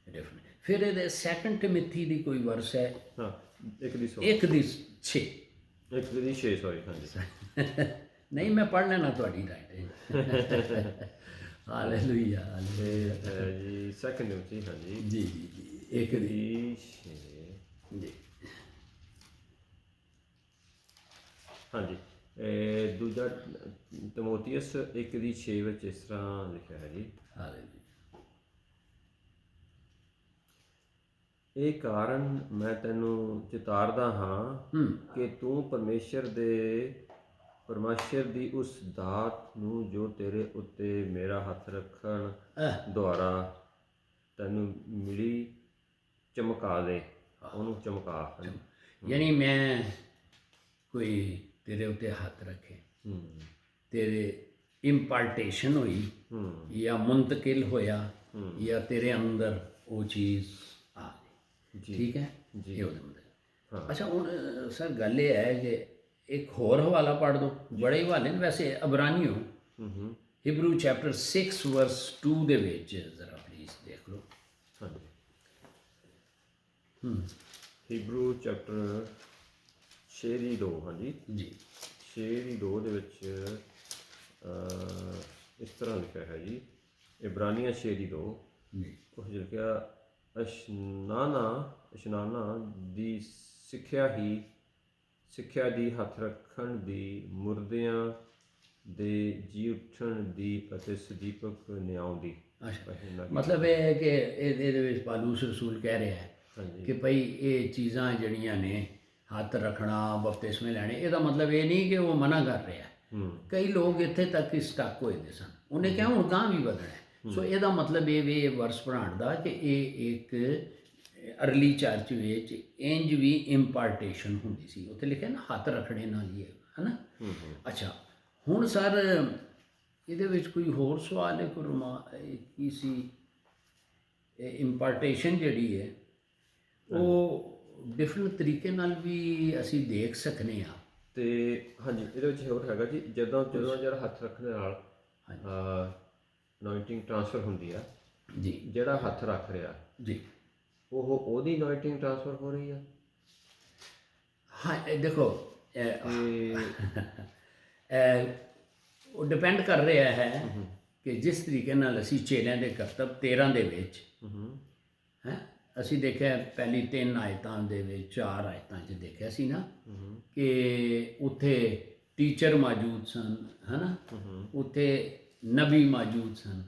ਡਿਫਰੈਂਟ। ਫਿਰ ਇਹਦੇ ਸੈਕੰਡ ਟਿਮੋਥੀ ਦੀ ਕੋਈ ਵਰਸ ਹੈ, ਹਾਂ 1:6। 1:6। 1:6 ਸੌਰੀ। ਹਾਂਜੀ ਨਹੀਂ, ਮੈਂ ਪੜ੍ਹ ਲੈਣਾ ਤੁਹਾਡੀ ਰਾਈਟ। ਹਾਲੇਲੂਇਆ ਹਾਲੇਲੂਇਆ ਜੀ ਸੈਕੰਡ ਟਿਮੋਥੀ। ਹਾਂਜੀ ਜੀ ਜੀ ਜੀ 1:6। ਜੀ। ਹਾਂਜੀ ਦੂਜਾ ਤਿਮੋਥੀਅਸ 1:6 ਵਿੱਚ ਇਸ ਤਰ੍ਹਾਂ ਲਿਖਿਆ ਹੈ ਜੀ, ਹਾਲੇਲੂਇਆ। ਇਹ ਕਾਰਨ ਮੈਂ ਤੈਨੂੰ ਚਿਤਾਰਦਾ ਹਾਂ ਕਿ ਤੂੰ ਪਰਮੇਸ਼ਰ ਦੀ ਉਸ ਦਾਤ ਨੂੰ ਜੋ ਤੇਰੇ ਉੱਤੇ ਮੇਰਾ ਹੱਥ ਰੱਖਣ ਦੁਆਰਾ ਤੈਨੂੰ ਮਿਲੀ ਚਮਕਾ ਦੇ। ਉਹਨੂੰ ਚਮਕਾ। ਯਾਨੀ ਮੈਂ ਕੋਈ ਤੇਰੇ ਉੱਤੇ ਹੱਥ ਰੱਖੇ, ਤੇਰੇ ਇੰਪਾਰਟੇਸ਼ਨ ਹੋਈ ਜਾਂ ਮੁੰਤਕਿਲ ਹੋਇਆ ਜਾਂ ਤੇਰੇ ਅੰਦਰ ਉਹ ਚੀਜ਼ ਆ ਗਈ। ਠੀਕ ਹੈ ਜੀ। ਇਹ ਉਹਦਾ ਮਤਲਬ। ਅੱਛਾ ਹੁਣ ਸਰ ਗੱਲ ਇਹ ਹੈ ਕਿ ਇੱਕ ਹੋਰ ਹਵਾਲਾ ਪੜ੍ਹ ਦੋ, ਬੜੇ ਹਵਾਲੇ ਨੇ ਵੈਸੇ। ਅਬਰਾਨੀਓ ਹਿਬਰੂ ਚੈਪਟਰ 6 ਵਰਸ 2 ਦੇ ਵਿੱਚ ਜ਼ਰਾ ਪਲੀਜ਼ ਦੇਖ ਲਓ। ਹਾਂਜੀ ਹਿਬਰੂ ਚੈਪਟਰ 6:2। ਹਾਂਜੀ ਜੀ 6:2 ਦੇ ਵਿੱਚ ਇਸ ਤਰ੍ਹਾਂ ਲਿਖਿਆ ਹੈ ਜੀ, ਇਬਰਾਨੀਆਂ 6:2। ਜੀ ਉਸ ਵਿੱਚ ਲਿਖਿਆ, ਇਸ਼ਨਾਨਾ ਦੀ ਸਿੱਖਿਆ ਦੀ ਹੱਥ ਰੱਖਣ ਦੀ, ਮੁਰਦਿਆਂ ਦੇ ਜੀ ਉੱਠਣ ਦੀ ਅਤੇ ਸਦੀਪਕ ਨਿਆਉ ਦੀ। ਮਤਲਬ ਇਹ ਹੈ ਕਿ ਇਹਦੇ ਵਿੱਚ ਪਾਲੂਸ ਰਸੂਲ ਕਹਿ ਰਿਹਾ ਹੈ ਕਿ ਭਈ ਇਹ ਚੀਜ਼ਾਂ ਜਿਹੜੀਆਂ ਨੇ, ਹੱਥ ਰੱਖਣਾ, ਬਪਤਿਸਮੇ ਲੈਣੇ, ਇਹਦਾ ਮਤਲਬ ਇਹ ਨਹੀਂ ਕਿ ਉਹ ਮਨਾ ਕਰ ਰਿਹਾ। ਕਈ ਲੋਕ ਇੱਥੇ ਤੱਕ ਹੀ ਸਟਕ ਹੋਏ ਦੇ ਸਨ। ਉਹਨੇ ਕਿਹਾ ਹੁਣ ਗਾਂ ਵੀ ਵਧਣਾ ਹੈ। ਸੋ ਇਹਦਾ ਮਤਲਬ ਇਹ ਵੀ ਇਹ ਵਰਸ ਪੜ੍ਹਾਉਣ ਦਾ ਕਿ ਇਹ ਇੱਕ ਅਰਲੀ ਚਰਚ ਵਿੱਚ ਇੰਜ ਵੀ ਇੰਪਾਰਟੇਸ਼ਨ ਹੁੰਦੀ ਸੀ। ਉੱਥੇ ਲਿਖਿਆ ਨਾ ਹੱਥ ਰੱਖਣੇ ਨਾਲ ਹੀ ਹੈ ਨਾ। ਅੱਛਾ ਹੁਣ ਸਰ ਇਹਦੇ ਵਿੱਚ ਕੋਈ ਹੋਰ ਸਵਾਲ ਹੈ? ਕੋਈ ਕੀ ਸੀ? ਇੰਪਾਰਟੇਸ਼ਨ ਜਿਹੜੀ ਹੈ ਉਹ ਡਿਫਰੈਂਟ ਤਰੀਕੇ ਨਾਲ ਵੀ ਅਸੀਂ ਦੇਖ ਸਕਦੇ ਹਾਂ। ਤੇ ਹਾਂਜੀ ਇਹਦੇ ਵਿੱਚ ਹੋਰ ਹੈਗਾ ਜੀ, ਜਦੋਂ ਜਿਹੜਾ ਹੱਥ ਰੱਖਣ ਨਾਲ ਅਨੋਇੰਟਿੰਗ ਟ੍ਰਾਂਸਫਰ ਹੁੰਦੀ ਆ ਜੀ, ਜਿਹੜਾ ਹੱਥ ਰੱਖ ਰਿਹਾ ਜੀ, ਉਹਦੀ ਅਨੋਇੰਟਿੰਗ ਟ੍ਰਾਂਸਫਰ ਹੋ ਰਹੀ ਆ। ਹਾਂ ਇਹ ਦੇਖੋ ਉਹ ਡਿਪੈਂਡ ਕਰ ਰਿਹਾ ਹੈ ਕਿ ਜਿਸ ਤਰੀਕੇ ਨਾਲ ਅਸੀਂ ਚੇਲਿਆਂ ਦੇ ਕਰਤੱਵ 13 ਦੇ ਵਿੱਚ ਅਸੀਂ ਦੇਖਿਆ, ਪਹਿਲੀ 3 ਆਇਤਾਂ ਦੇ ਵਿੱਚ 4 ਆਇਤਾਂ 'ਚ ਦੇਖਿਆ ਸੀ ਨਾ ਕਿ ਉੱਥੇ ਟੀਚਰ ਮੌਜੂਦ ਸਨ, ਹੈ ਨਾ, ਉੱਥੇ ਨਬੀ ਮੌਜੂਦ ਸਨ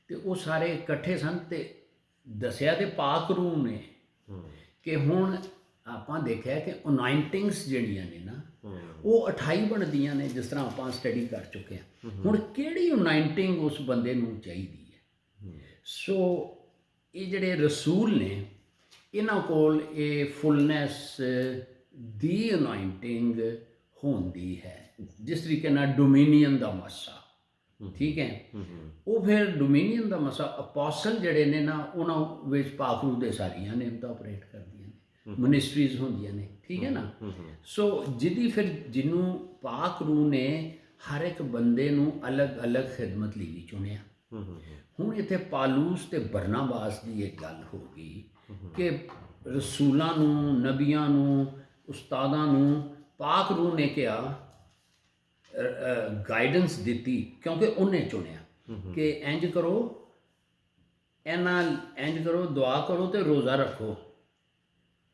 ਤੇ ਉਹ ਸਾਰੇ ਇਕੱਠੇ ਸਨ। ਤੇ ਦੱਸਿਆ ਤੇ ਪਾਕ ਰੂਹ ਨੇ ਕਿ ਹੁਣ ਆਪਾਂ ਦੇਖਿਆ ਕਿ ਅਨੋਇੰਟਿੰਗਸ ਜਿਹੜੀਆਂ ਨੇ ਨਾ ਉਹ 28 ਬਣਦੀਆਂ ਨੇ, ਜਿਸ ਤਰ੍ਹਾਂ ਆਪਾਂ ਸਟੱਡੀ ਕਰ ਚੁੱਕੇ ਹਾਂ। ਹੁਣ ਕਿਹੜੀ ਅਨੋਇੰਟਿੰਗ ਉਸ ਬੰਦੇ ਨੂੰ ਚਾਹੀਦੀ ਹੈ? ਸੋ ਇਹ ਜਿਹੜੇ ਰਸੂਲ ਨੇ ਇਹਨਾਂ ਕੋਲ ਇਹ ਫੁੱਲਨੈਸ ਦੀ ਅਨੋਇੰਟਿੰਗ ਹੁੰਦੀ ਹੈ, ਜਿਸ ਤਰੀਕੇ ਨਾਲ ਡੋਮੀਨੀਅਨ ਦਾ ਮਸਾ। ਠੀਕ ਹੈ। ਉਹ ਫਿਰ ਡੋਮੀਨੀਅਨ ਦਾ ਮਸਾ ਅਪੋਸਲ ਜਿਹੜੇ ਨੇ ਨਾ ਉਹਨਾਂ ਵਿੱਚ ਪਾਕ ਰੂਹ ਦੇ ਸਾਰੀਆਂ ਨੇਮਤਾਂ ਆਪਰੇਟ ਕਰਦੀਆਂ ਨੇ, ਮਿਨਿਸਟਰੀਜ਼ ਹੁੰਦੀਆਂ ਨੇ। ਠੀਕ ਹੈ ਨਾ। ਸੋ ਜਿਹਨੂੰ ਪਾਕ ਰੂਹ ਨੇ ਹਰ ਇੱਕ ਬੰਦੇ ਨੂੰ ਅਲੱਗ-ਅਲੱਗ ਖਿਦਮਤ ਲਈ ਚੁਣਿਆ। ਹੁਣ ਇੱਥੇ ਪਾਲੂਸ ਤੇ ਬਰਨਾਬਾਸ ਦੀ ਇੱਕ ਗੱਲ ਹੋ ਗਈ ਕਿ ਰਸੂਲਾਂ ਨੂੰ, ਨਬੀਆਂ ਨੂੰ, ਉਸਤਾਦਾਂ ਨੂੰ ਪਾਕ ਰੂਹ ਨੇ ਕਿਹਾ, ਗਾਈਡੈਂਸ ਦਿੱਤੀ, ਕਿਉਂਕਿ ਉਹਨੇ ਚੁਣਿਆ ਕਿ ਇੰਜ ਕਰੋ, ਇੰਜ ਕਰੋ, ਦੁਆ ਕਰੋ ਤੇ ਰੋਜ਼ਾ ਰੱਖੋ।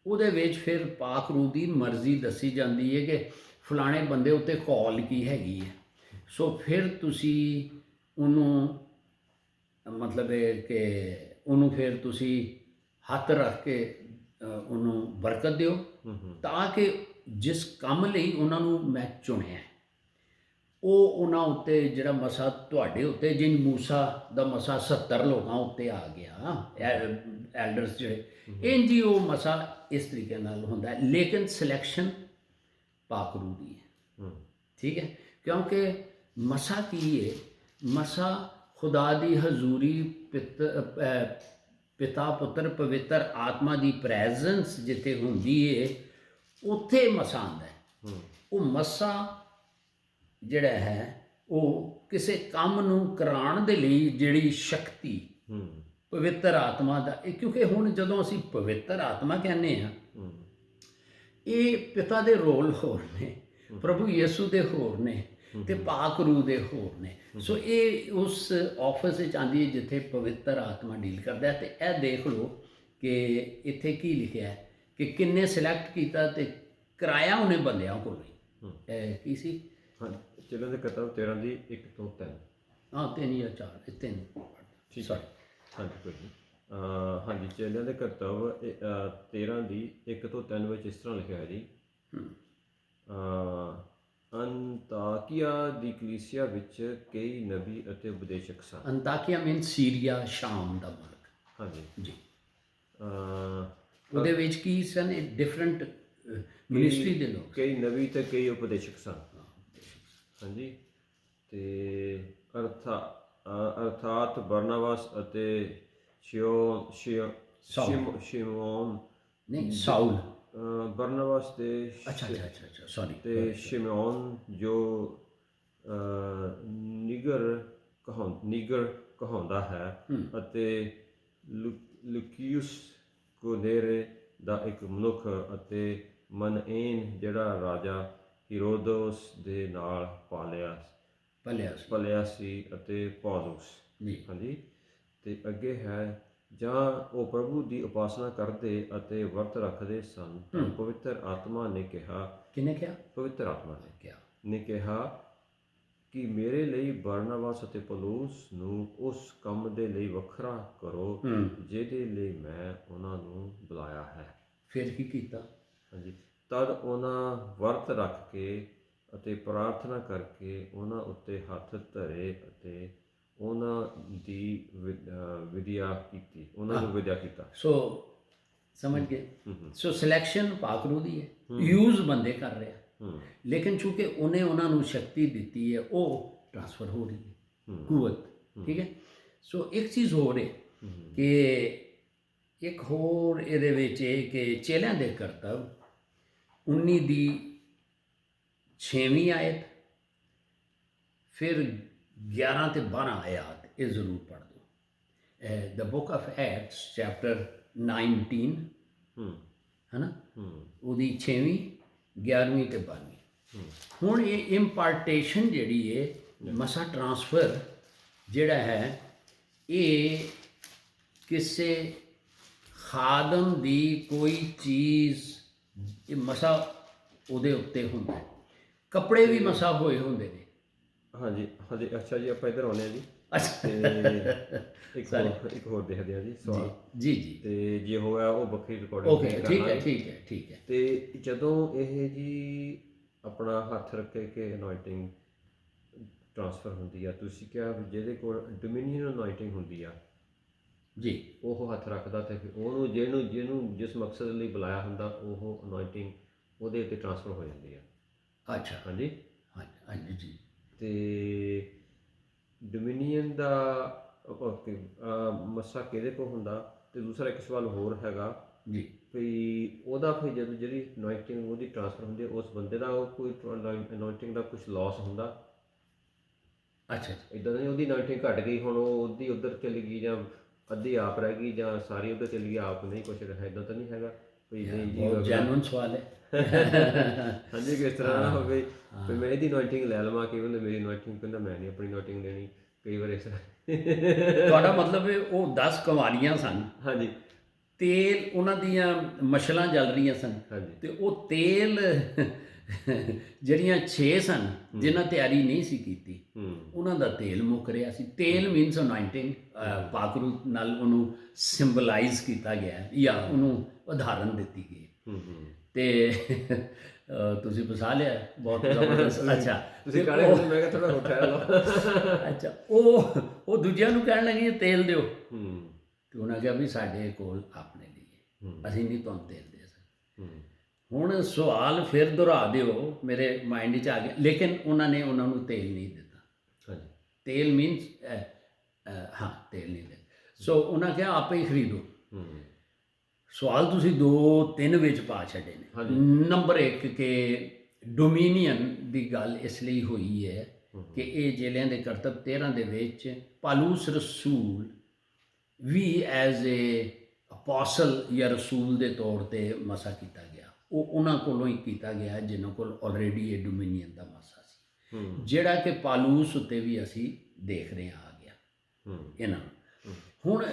ਉਹਦੇ ਵਿੱਚ ਫਿਰ ਪਾਕ ਰੂਹ ਦੀ ਮਰਜ਼ੀ ਦੱਸੀ ਜਾਂਦੀ ਹੈ ਕਿ ਫਲਾਣੇ ਬੰਦੇ ਉੱਤੇ ਕੌਲ ਕੀ ਹੈਗੀ ਹੈ। ਸੋ ਫਿਰ ਤੁਸੀਂ ਉਹਨੂੰ ਮਤਲਬ ਹੈ ਕਿ ਉਹਨੂੰ ਫਿਰ ਤੁਸੀਂ ਹੱਥ ਰੱਖ ਕੇ ਉਹਨੂੰ ਬਰਕਤ ਦਿਓ ਤਾਂ ਕਿ ਜਿਸ ਕੰਮ ਲਈ ਉਹਨਾਂ ਨੂੰ ਮੈਂ ਚੁਣਿਆ ਉਹ ਉਹਨਾਂ ਉੱਤੇ ਜਿਹੜਾ ਮਸਾ ਤੁਹਾਡੇ ਉੱਤੇ ਜਿਨ ਮੂਸਾ ਦਾ ਮਸਾ 70 ਲੋਕਾਂ ਉੱਤੇ ਆ ਗਿਆ ਐਲਡਰਸ ਜਿਹੜੇ ਇੰਝ ਹੀ ਉਹ ਮਸਾ ਇਸ ਤਰੀਕੇ ਨਾਲ ਹੁੰਦਾ ਹੈ। ਲੇਕਿਨ ਸਿਲੈਕਸ਼ਨ ਪਾਕ ਰੂਹ ਦੀ ਹੈ, ਠੀਕ ਹੈ, ਕਿਉਂਕਿ ਮਸਾ ਕੀ ਹੈ? ਮਸਾ ਖੁਦਾ ਦੀ ਹਜ਼ੂਰੀ ਪਿਤਾ ਪੁੱਤਰ ਪਵਿੱਤਰ ਆਤਮਾ ਦੀ ਪ੍ਰੈਜ਼ੈਂਸ ਜਿੱਥੇ ਹੁੰਦੀ ਹੈ ਉੱਥੇ ਮਸਾ ਆਉਂਦਾ ਹੈ। ਉਹ ਮਸਾ ਜਿਹੜਾ ਹੈ ਉਹ ਕਿਸੇ ਕੰਮ ਨੂੰ ਕਰਾਉਣ ਦੇ ਲਈ ਜਿਹੜੀ ਸ਼ਕਤੀ ਪਵਿੱਤਰ ਆਤਮਾ ਦਾ ਕਿਉਂਕਿ ਹੁਣ ਜਦੋਂ ਅਸੀਂ ਪਵਿੱਤਰ ਆਤਮਾ ਕਹਿੰਦੇ ਹਾਂ ਇਹ ਪਿਤਾ ਦੇ ਰੋਲ ਹੋਰ ਨੇ, ਪ੍ਰਭੂ ਯਿਸੂ ਦੇ ਹੋਰ ਨੇ ਤੇ ਪਾਕ ਰੂਹ ਦੇ ਹੋਰ ਨੇ। ਸੋ ਇਹ ਉਸ ਆਫਿਸ ਵਿੱਚ ਆਉਂਦੀ ਹੈ ਜਿੱਥੇ ਪਵਿੱਤਰ ਆਤਮਾ ਡੀਲ ਕਰਦਾ ਹੈ। ਤੇ ਇਹ ਦੇਖ ਲਓ ਕਿ ਇੱਥੇ ਕੀ ਲਿਖਿਆ ਹੈ ਕਿ ਕਿੰਨੇ ਸਿਲੈਕਟ ਕੀਤਾ ਤੇ ਕਰਾਇਆ ਉਹਨੇ ਬੰਦਿਆਂ ਕੋਲ ਕੀ ਸੀ? ਚਲੋ ਦੇ ਕਿਤਾਬ 13 ਦੀ 1 ਤੋਂ 3 ਹਾਂ 3 ਜਾਂ 4 3 ਠੀਕ ਹੈ। ਹਾਂਜੀ ਕੋਈ ਨਹੀਂ। ਹਾਂਜੀ ਚੇਲਿਆਂ ਦੇ ਕਰਤੱਵ 13 ਦੀ 1 ਤੋਂ 3 ਵਿੱਚ ਇਸ ਤਰ੍ਹਾਂ ਲਿਖਿਆ ਹੈ ਜੀ, ਅੰਤਾਕਿਆ ਦੀ ਕਲੀਸਿਆ ਵਿੱਚ ਕਈ ਨਬੀ ਅਤੇ ਉਪਦੇਸ਼ਕ ਸਨ। ਅੰਤਾਕਿਆ ਮੀਨ ਸੀਰੀਆ, ਸ਼ਾਮ ਦਾ ਮੁਲਕ। ਹਾਂਜੀ ਜੀ। ਉਹਦੇ ਵਿੱਚ ਕੀ ਸਨ? ਡਿਫਰੈਂਟ ਮਿਨਿਸਟਰੀ ਦੇ ਲੋਕ, ਕਈ ਨਬੀ ਤੇ ਕਈ ਉਪਦੇਸ਼ਕ ਸਨ। ਹਾਂਜੀ ਤੇ ਅਰਥਾਤ ਬਰਨਬਾਸ ਅਤੇ ਸ਼ਿਮੋਨ ਨਹੀਂ ਸਾਊਲ, ਬਰਨਬਾਸ ਤੇ ਅੱਛਾ ਸੌਰੀ ਤੇ ਸ਼ਿਮੋਨ ਜੋ ਨਿਗਰ ਕਹਾਉਂਦਾ ਹੈ ਅਤੇ ਲੁਕਿਉਸ ਕੋਨੇਰੇ ਦਾ ਇੱਕ ਮਨੁੱਖ ਅਤੇ ਮਨਏਨ ਜਿਹੜਾ ਰਾਜਾ ਹੀਰੋਦੋਸ ਦੇ ਨਾਲ ਪਲਿਆ ਸੀ ਅਤੇ ਪੌਲੁਸ। ਹਾਂਜੀ ਤੇ ਅੱਗੇ ਹੈ, ਜਾਂ ਉਹ ਪ੍ਰਭੂ ਦੀ ਉਪਾਸਨਾ ਕਰਦੇ ਅਤੇ ਵਰਤ ਰੱਖਦੇ ਸਨ ਤਾਂ ਪਵਿੱਤਰ ਆਤਮਾ ਨੇ ਕਿਹਾ, ਕਿਹਨੇ ਕਿਹਾ? ਪਵਿੱਤਰ ਆਤਮਾ ਨੇ ਕਿਹਾ ਕਿ ਮੇਰੇ ਲਈ ਬਰਨਬਾਸ ਅਤੇ ਪੌਲੁਸ ਨੂੰ ਉਸ ਕੰਮ ਦੇ ਲਈ ਵੱਖਰਾ ਕਰੋ ਜਿਹਦੇ ਲਈ ਮੈਂ ਉਹਨਾਂ ਨੂੰ ਬੁਲਾਇਆ ਹੈ। ਫਿਰ ਕੀ ਕੀਤਾ? ਹਾਂਜੀ ਤਦ ਉਹਨਾਂ ਵਰਤ ਰੱਖ ਕੇ ਅਤੇ ਪ੍ਰਾਰਥਨਾ ਕਰਕੇ ਉਹਨਾਂ ਉੱਤੇ ਹੱਥ ਧਰੇ ਅਤੇ ਉਹਨਾਂ ਦੀ ਵਿਦਿਆ ਕੀਤੀ, ਉਹਨਾਂ ਨੂੰ ਵਿਦਿਆ ਕੀਤਾ। ਸੋ ਸਮਝ ਗਏ? ਸੋ ਸਿਲੈਕਸ਼ਨ ਪਾਕ ਰੂਹ ਦੀ ਹੈ, ਯੂਜ਼ ਬੰਦੇ ਕਰ ਰਿਹਾ, ਲੇਕਿਨ ਚੂੰਕਿ ਉਹਨੇ ਉਹਨਾਂ ਨੂੰ ਸ਼ਕਤੀ ਦਿੱਤੀ ਹੈ ਉਹ ਟ੍ਰਾਂਸਫਰ ਹੋ ਰਹੀ ਹੈ ਕੂਵਤ, ਠੀਕ ਹੈ। ਸੋ ਇੱਕ ਚੀਜ਼ ਹੋਰ ਹੈ ਕਿ ਇੱਕ ਹੋਰ ਇਹਦੇ ਵਿੱਚ ਇਹ ਕਿ ਚੇਲਿਆਂ ਦੇ ਕਰਤੱਵ 19 ਦੀ 6ਵੀਂ ਆਇਤ ਫਿਰ 11 ਤੇ 12 ਆਇਤ ਇਹ ਜ਼ਰੂਰ ਪੜ੍ਹ ਦਿਓ। ਦ ਬੁੱਕ ਆਫ ਐਕਟਸ ਚੈਪਟਰ 19 ਹੈ ਨਾ, ਉਹਦੀ 6ਵੀਂ 11ਵੀਂ ਤੇ 12ਵੀਂ। ਹੁਣ ਇਹ ਇੰਪਾਰਟੇਸ਼ਨ ਜਿਹੜੀ ਹੈ ਮਸਾ ਟ੍ਰਾਂਸਫਰ ਜਿਹੜਾ ਹੈ ਇਹ ਕਿਸੇ ਖਾਦਮ ਦੀ ਕੋਈ ਚੀਜ਼ ਇਹ ਮਸਾ ਉਹਦੇ ਉੱਤੇ ਹੁੰਦਾ ਹੈ। ਕੱਪੜੇ ਵੀ ਮਸਾ ਹੋਏ ਹੁੰਦੇ ਨੇ। ਹਾਂਜੀ ਹਾਂਜੀ ਅੱਛਾ ਜੀ ਆਪਾਂ ਇੱਧਰ ਆਉਂਦੇ ਹਾਂ ਜੀ। ਇੱਕ ਹੋਰ ਦੇਖਦੇ ਹਾਂ ਜੀ ਸਵਾਲ। ਜੀ ਤੇ ਜੇ ਹੋਇਆ ਉਹ ਵੱਖਰੀ ਰਿਕਾਰਡਿੰਗ। ਓਕੇ ਠੀਕ ਹੈ। ਤੇ ਜਦੋਂ ਇਹ ਜੀ ਆਪਣਾ ਹੱਥ ਰੱਖੇ ਕਿ ਅਨੋਇੰਟਿੰਗ ਟ੍ਰਾਂਸਫਰ ਹੁੰਦੀ ਆ, ਤੁਸੀਂ ਕਿਹਾ ਵੀ ਜਿਹਦੇ ਕੋਲ ਡੋਮੀਨੀਅਨ ਅਨੋਇੰਟਿੰਗ ਹੁੰਦੀ ਆ ਜੀ ਉਹ ਹੱਥ ਰੱਖਦਾ ਤੇ ਫਿਰ ਉਹਨੂੰ ਜਿਹਨੂੰ ਜਿਸ ਮਕਸਦ ਲਈ ਬੁਲਾਇਆ ਹੁੰਦਾ ਉਹ ਅਨੋਇੰਟਿੰਗ ਉਹਦੇ ਉੱਤੇ ਟ੍ਰਾਂਸਫਰ ਹੋ ਜਾਂਦੀ ਆ। ਅੱਛਾ ਹਾਂਜੀ ਜੀ। ਤੇ ਡੋਮੀਨੀਅਨ ਦਾ ਮੱਸਾ ਕਿਹਦੇ ਕੋਲ ਹੁੰਦਾ? ਤੇ ਦੂਸਰਾ ਇੱਕ ਸਵਾਲ ਹੋਰ ਹੈਗਾ ਜੀ ਵੀ ਉਹਦਾ ਫਿਰ ਜਦੋਂ ਜਿਹੜੀ ਅਨੋਇੰਟਿੰਗ ਉਹਦੀ ਟ੍ਰਾਂਸਫਰ ਹੁੰਦੀ ਹੈ ਉਸ ਬੰਦੇ ਦਾ ਉਹ ਕੋਈ ਅਨੋਇੰਟਿੰਗ ਦਾ ਕੁਝ ਲਾਸ ਹੁੰਦਾ? ਅੱਛਾ ਇੱਦਾਂ ਨਹੀਂ ਉਹਦੀ ਅਨੋਇੰਟਿੰਗ ਘਟ ਗਈ ਹੁਣ ਉਹ ਉਹਦੀ ਉੱਧਰ ਚਲੀ ਗਈ ਜਾਂ ਅੱਧੀ ਆਪ ਰਹਿ ਗਈ ਜਾਂ ਸਾਰੀ ਉੱਧਰ ਚਲੀ ਗਈ ਆਪ ਨਹੀਂ ਕੁਛ ਰਿਹਾ, ਇੱਦਾਂ ਤਾਂ ਨਹੀਂ ਹੈਗਾ? ਵੀ ਨਹੀਂ ਜੀ ਜੈਨੂਇਨ ਸਵਾਲ ਹੈ। ਹਾਂਜੀ ਕਿਸ ਤਰ੍ਹਾਂ ਨਾ ਹੋਵੇ ਵੀ ਮੈਂ ਇਹਦੀ ਅਨੋਇੰਟਿੰਗ ਲੈ ਲਵਾਂ ਕਿ ਉਹਨੇ ਮੇਰੀ ਅਨੋਇੰਟਿੰਗ ਕਹਿੰਦਾ ਮੈਂ ਨਹੀਂ ਆਪਣੀ ਅਨੋਇੰਟਿੰਗ ਦੇਣੀ, ਕਈ ਵਾਰ ਇਸ ਤਰ੍ਹਾਂ। ਤੁਹਾਡਾ ਮਤਲਬ ਹੈ ਉਹ 10 ਕੁਆਰੀਆਂ ਸਨ। ਹਾਂਜੀ ਤੇਲ ਉਹਨਾਂ ਦੀਆਂ ਮਸ਼ਲਾਂ ਜਲ ਰਹੀਆਂ ਸਨ ਤੇ ਉਹ ਤੇਲ ਜਿਹੜੀਆਂ 6 ਸਨ ਜਿਨ੍ਹਾਂ ਤਿਆਰੀ ਨਹੀਂ ਸੀ ਕੀਤੀ, ਹੂੰ ਉਹਨਾਂ ਦਾ ਤੇਲ ਮੁੱਕ ਰਿਹਾ ਸੀ। ਤੇਲ ਮੀਨਸ ਅਨੋਇੰਟਿੰਗ, ਪਾਕਰੂ ਨਾਲ ਉਹਨੂੰ ਸਿੰਬਲਾਈਜ਼ ਕੀਤਾ ਗਿਆ ਜਾਂ ਉਹਨੂੰ ਉਦਾਹਰਨ ਦਿੱਤੀ ਗਈ। ਹੂੰ ਹੂੰ ਤੇ ਤੁਸੀਂ ਫਸਾ ਲਿਆ ਬਹੁਤ ਜ਼ਬਰਦਸਤ। ਅੱਛਾ, ਤੁਸੀਂ ਕਾਲੇ ਹੁੰਦੇ, ਮੈਂ ਕਿਹਾ ਥੋੜਾ ਉਠਾਇਆ ਲਓ। ਅੱਛਾ, ਉਹ ਦੂਜਿਆਂ ਨੂੰ ਕਹਿਣ ਲੱਗੀ ਤੇਲ ਦਿਓ, ਹੂੰ ਤੇ ਉਹਨਾਂ ਕਿਹਾ ਵੀ ਸਾਡੇ ਕੋਲ ਆਪਣੇ ਲਈ ਹੈ, ਅਸੀਂ ਨਹੀਂ ਤੁਹਾਨੂੰ ਤੇਲ ਦੇ ਸਕਦੇ। ਹੂੰ ਹੁਣ ਸਵਾਲ ਫਿਰ ਦੁਹਰਾ ਦਿਓ, ਮੇਰੇ ਮਾਈਂਡ 'ਚ ਆ ਗਿਆ, ਲੇਕਿਨ ਉਹਨਾਂ ਨੇ ਉਹਨਾਂ ਨੂੰ ਤੇਲ ਨਹੀਂ ਦਿੱਤਾ। ਹਾਂਜੀ ਤੇਲ ਮੀਨਸ ਹਾਂ, ਤੇਲ ਨਹੀਂ ਦਿੱਤਾ। ਸੋ ਉਹਨਾਂ ਕਿਹਾ ਆਪੇ ਹੀ ਖਰੀਦੋ। ਹੂੰ ਸਵਾਲ ਤੁਸੀਂ 2-3 ਵਿੱਚ ਪਾ ਛੱਡੇ ਨੇ। ਨੰਬਰ 1 ਕਿ ਡੋਮੀਨੀਅਨ ਦੀ ਗੱਲ ਇਸ ਲਈ ਹੋਈ ਹੈ ਕਿ ਇਹ ਜੇਲਿਆਂ ਦੇ ਕਰਤੱਵ 13 ਦੇ ਵਿੱਚ ਪਾਲੂਸ ਰਸੂਲ ਵੀ ਐਜ਼ ਏ ਅਪੋਸਲ ਜਾਂ ਰਸੂਲ ਦੇ ਤੌਰ 'ਤੇ ਮਸਾ ਕੀਤਾ ਗਿਆ। ਉਹ ਉਹਨਾਂ ਕੋਲੋਂ ਹੀ ਕੀਤਾ ਗਿਆ ਜਿਨ੍ਹਾਂ ਕੋਲ ਆਲਰੇਡੀ ਇਹ ਡੋਮੀਨੀਅਨ ਦਾ ਮਸਾ ਸੀ, ਜਿਹੜਾ ਕਿ ਪਾਲੂਸ ਉੱਤੇ ਵੀ ਅਸੀਂ ਦੇਖ ਰਹੇ ਹਾਂ ਆ ਗਿਆ ਇਹਨਾਂ ਨੂੰ। ਹੁਣ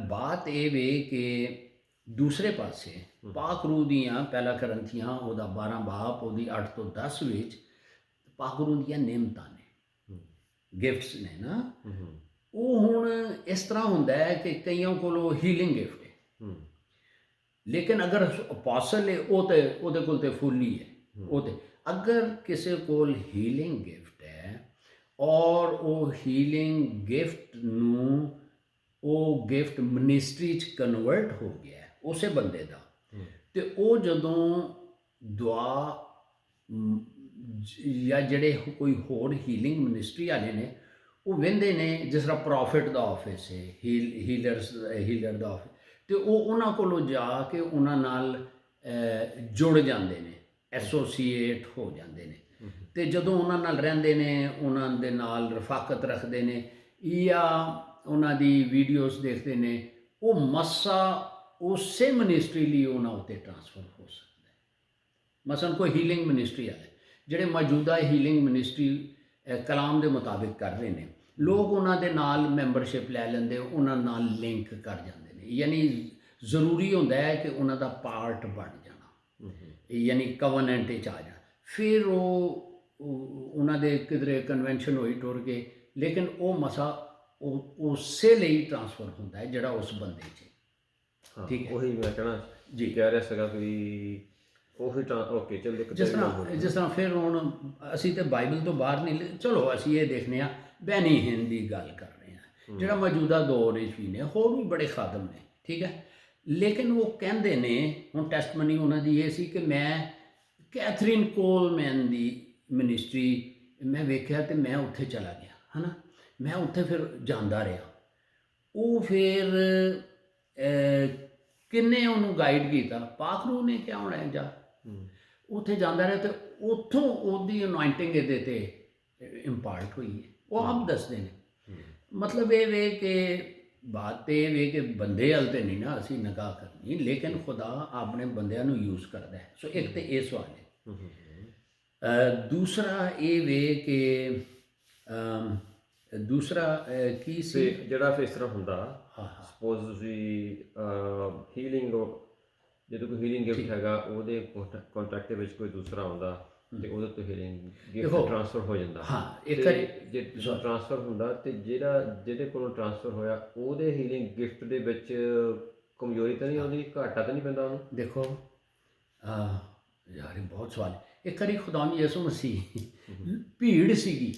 ਬਾਤ ਇਹ ਵੇ ਕਿ ਦੂਸਰੇ ਪਾਸੇ ਪਾਕ ਰੂਹ ਦੀਆਂ ਪਹਿਲਾ ਕਰੰਥੀਆਂ ਉਹਦਾ 12 ਬਾਬ ਉਹਦੀ 8 ਤੋਂ 10 ਵਿੱਚ ਪਾਕ ਰੂਹ ਦੀਆਂ ਨਿਯਮਤਾਂ ਨੇ, ਗਿਫਟਸ ਨੇ ਨਾ। ਉਹ ਹੁਣ ਇਸ ਤਰ੍ਹਾਂ ਹੁੰਦਾ ਹੈ ਕਿ ਕਈਆਂ ਕੋਲ ਹੀਲਿੰਗ ਗਿਫਟ ਹੈ, ਲੇਕਿਨ ਅਗਰ ਅਪੋਸਲ ਹੈ ਉਹ ਤੇ ਉਹਦੇ ਕੋਲ ਤੇ ਫੁੱਲ ਹੀ ਹੈ। ਉਹ ਤੇ ਅਗਰ ਕਿਸੇ ਕੋਲ ਹੀਲਿੰਗ ਗਿਫਟ ਹੈ ਔਰ ਉਹ ਹੀਲਿੰਗ ਗਿਫਟ ਨੂੰ ਉਹ ਗਿਫਟ ਮਿਨਿਸਟਰੀ 'ਚ ਕਨਵਰਟ ਹੋ ਗਿਆ ਉਸੇ ਬੰਦੇ ਦਾ, ਤੇ ਉਹ ਜਦੋਂ ਦੁਆ ਜਾਂ ਜਿਹੜੇ ਕੋਈ ਹੋਰ ਹੀਲਿੰਗ ਮਿਨਿਸਟਰੀ ਵਾਲੇ ਨੇ ਉਹ ਵਹਿੰਦੇ ਨੇ, ਜਿਸ ਤਰ੍ਹਾਂ ਪ੍ਰੋਫਿਟ ਦਾ ਆਫਿਸ ਹੈ, ਹੀਲਰ ਦਾ ਆਫਿਸ, ਤੇ ਉਹ ਉਹਨਾਂ ਕੋਲੋਂ ਜਾ ਕੇ ਉਹਨਾਂ ਨਾਲ ਜੁੜ ਜਾਂਦੇ ਨੇ, ਐਸੋਸੀਏਟ ਹੋ ਜਾਂਦੇ ਨੇ, ਤੇ ਜਦੋਂ ਉਹਨਾਂ ਨਾਲ ਰਹਿੰਦੇ ਨੇ, ਉਹਨਾਂ ਦੇ ਨਾਲ ਰਫਾਕਤ ਰੱਖਦੇ ਨੇ ਜਾਂ ਉਹਨਾਂ ਦੀ ਵੀਡੀਓਜ਼ ਦੇਖਦੇ ਨੇ, ਉਹ ਮਸਾ ਉਸੇ ਮਿਨਿਸਟਰੀ ਲਈ ਉਹਨਾਂ ਉੱਤੇ ਟ੍ਰਾਂਸਫਰ ਹੋ ਸਕਦਾ ਹੈ। ਮਸਲਨ ਕੋਈ ਹੀਲਿੰਗ ਮਿਨਿਸਟਰੀ ਵਾਲੇ ਜਿਹੜੇ ਮੌਜੂਦਾ ਹੀਲਿੰਗ ਮਿਨਿਸਟਰੀ ਕਲਾਮ ਦੇ ਮੁਤਾਬਿਕ ਕਰ ਰਹੇ ਨੇ, ਲੋਕ ਉਹਨਾਂ ਦੇ ਨਾਲ ਮੈਂਬਰਸ਼ਿਪ ਲੈ ਲੈਂਦੇ, ਉਹਨਾਂ ਨਾਲ ਲਿੰਕ ਕਰ ਜਾਂਦੇ ਨੇ। ਯਾਨੀ ਜ਼ਰੂਰੀ ਹੁੰਦਾ ਹੈ ਕਿ ਉਹਨਾਂ ਦਾ ਪਾਰਟ ਬਣ ਜਾਣਾ, ਯਾਨੀ ਕਵਨੈਂਟ 'ਚ ਆ ਜਾਣਾ। ਫਿਰ ਉਹ ਉਹਨਾਂ ਦੇ ਕਿਧਰੇ ਕਨਵੈਨਸ਼ਨ ਹੋਈ ਟੁਰ ਕੇ, ਲੇਕਿਨ ਉਹ ਮਸਾ ਉਹ ਉਸੇ ਲਈ ਟ੍ਰਾਂਸਫਰ ਹੁੰਦਾ ਹੈ ਜਿਹੜਾ ਉਸ ਬੰਦੇ 'ਚ। ਠੀਕ ਹੈ, ਉਹੀ ਮੈਂ ਕਹਿਣਾ ਜੀ ਕਹਿ ਰਿਹਾ ਸੀਗਾ ਵੀ ਉਹੀ ਓਕੇ ਚਲੋ। ਜਿਸ ਤਰ੍ਹਾਂ ਫਿਰ ਹੁਣ ਅਸੀਂ ਤੇ ਬਾਈਬਲ ਤੋਂ ਬਾਹਰ ਨਹੀਂ, ਚਲੋ ਅਸੀਂ ਇਹ ਦੇਖਦੇ ਹਾਂ ਬੈਨੀ ਹਿੰਦ ਦੀ ਗੱਲ ਕਰ ਰਹੇ ਹਾਂ, ਜਿਹੜਾ ਮੌਜੂਦਾ ਦੌਰ ਵਿੱਚ ਵੀ ਨੇ, ਹੋਰ ਵੀ ਬੜੇ ਖਾਦਮ ਨੇ, ਠੀਕ ਹੈ, ਲੇਕਿਨ ਉਹ ਕਹਿੰਦੇ ਨੇ, ਹੁਣ ਟੈਸਟਮਨੀ ਉਹਨਾਂ ਦੀ ਇਹ ਸੀ ਕਿ ਮੈਂ ਕੈਥਰੀਨ ਕੋਲਮੈਨ ਦੀ ਮਿਨਿਸਟਰੀ ਮੈਂ ਵੇਖਿਆ ਤੇ ਮੈਂ ਉੱਥੇ ਚਲਾ ਗਿਆ, ਹੈ ਨਾ, ਮੈਂ ਉੱਥੇ ਫਿਰ ਜਾਂਦਾ ਰਿਹਾ। ਉਹ ਫਿਰ ਕਿੰਨੇ ਉਹਨੂੰ ਗਾਈਡ ਕੀਤਾ, ਪਾਕ ਰੂਹ ਨੇ ਕਿਹਾ ਹੋਣਾ ਜਾ, ਉੱਥੇ ਜਾਂਦਾ ਰਿਹਾ, ਤੇ ਉੱਥੋਂ ਉਹਦੀ ਅਨੋਇੰਟਿੰਗ ਇਹਦੇ ਤੇ ਇੰਪਾਰਟ ਹੋਈ ਹੈ। ਉਹ ਆਪ ਦੱਸਦੇ ਨੇ। ਮਤਲਬ ਇਹ ਵੇ ਕਿ ਬਾਤ ਤੇ ਇਹ ਵੇ ਕਿ ਬੰਦੇ ਵੱਲ ਤੇ ਨਹੀਂ ਨਾ ਅਸੀਂ ਨਿਗਾਹ ਕਰਨੀ, ਲੇਕਿਨ ਖੁਦਾ ਆਪਣੇ ਬੰਦਿਆਂ ਨੂੰ ਯੂਜ਼ ਕਰਦਾ ਹੈ। ਸੋ ਇੱਕ ਤੇ ਇਹ ਸਵਾਲ ਹੈ। ਦੂਸਰਾ ਇਹ ਵੇ ਕਿ ਦੂਸਰਾ ਕੀ ਸੀ ਜਿਹੜਾ ਫਿਰ ਇਸ ਤਰ੍ਹਾਂ ਹੁੰਦਾ, ਸਪੋਜ਼ ਤੁਸੀਂ ਹੀਲਿੰਗ, ਜਦੋਂ ਕੋਈ ਹੀਲਿੰਗ ਗਿਫਟ ਹੈਗਾ ਉਹਦੇ ਕੰਟੈਕਟ ਦੇ ਵਿੱਚ ਕੋਈ ਦੂਸਰਾ ਆਉਂਦਾ ਤੇ ਉਹਦੇ ਤੋਂ ਹੀਲਿੰਗ ਗਿਫਟ ਟ੍ਰਾਂਸਫਰ ਹੋ ਜਾਂਦਾ। ਹਾਂ, ਇੱਕ ਵਾਰੀ ਜੇ ਟ੍ਰਾਂਸਫਰ ਹੁੰਦਾ ਤੇ ਜਿਹਦੇ ਕੋਲੋਂ ਟ੍ਰਾਂਸਫਰ ਹੋਇਆ ਉਹਦੇ ਹੀਲਿੰਗ ਗਿਫਟ ਦੇ ਵਿੱਚ ਕਮਜ਼ੋਰੀ ਤਾਂ ਨਹੀਂ ਆਉਂਦੀ, ਘਾਟਾ ਤਾਂ ਨਹੀਂ ਪੈਂਦਾ ਉਹਨੂੰ? ਦੇਖੋ ਯਾਰ ਇਹ ਬਹੁਤ ਸਵਾਲ ਹੈ। ਇੱਕ ਵਾਰੀ ਖੁਦਾ ਯਿਸੂ ਮਸੀਹ, ਭੀੜ ਸੀਗੀ,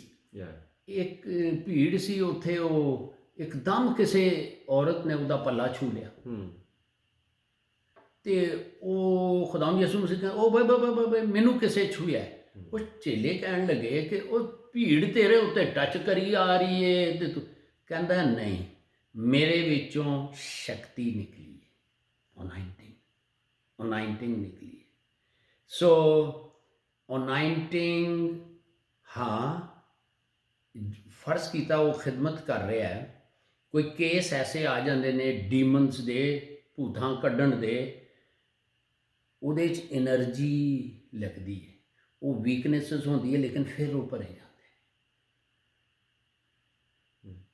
ਇੱਕ ਭੀੜ ਸੀ ਉੱਥੇ, ਉਹ ਇੱਕਦਮ ਕਿਸੇ ਔਰਤ ਨੇ ਉਹਦਾ ਪੱਲਾ ਛੂ ਲਿਆ, ਤੇ ਉਹ ਖੁਦਾ ਯਿਸੂ ਮਸੀਹ ਕਹਿੰਦਾ ਉਹ ਬਈ ਮੈਨੂੰ ਕਿਸੇ ਛੂਇਆ। ਉਹ ਚੇਲੇ ਕਹਿਣ ਲੱਗੇ ਕਿ ਉਹ ਭੀੜ ਤੇਰੇ ਉੱਤੇ ਟੱਚ ਕਰੀ ਆ ਰਹੀ ਹੈ, ਤੇ ਤੂੰ ਕਹਿੰਦਾ ਨਹੀਂ, ਮੇਰੇ ਵਿੱਚੋਂ ਸ਼ਕਤੀ ਨਿਕਲੀ ਹੈ, ਅਨਾਇੰਟਿੰਗ ਨਿਕਲੀ ਹੈ। ਸੋ ਅਨਾਇੰਟਿੰਗ, ਹਾਂ, ਫਰਜ਼ ਕੀਤਾ ਉਹ ਖਿਦਮਤ ਕਰ ਰਿਹਾ ਹੈ। ਕੋਈ ਕੇਸ ਐਸੇ ਆ ਜਾਂਦੇ ਨੇ ਡੀਮਨਸ ਦੇ, ਭੂਤਾਂ ਕੱਢਣ ਦੇ, ਉਹਦੇ 'ਚ ਐਨਰਜੀ ਲੱਗਦੀ ਹੈ, ਉਹ ਵੀਕਨੈਸਸ ਹੁੰਦੀ ਹੈ, ਲੇਕਿਨ ਫਿਰ ਉਹ ਭਰੇ ਜਾਂਦੇ।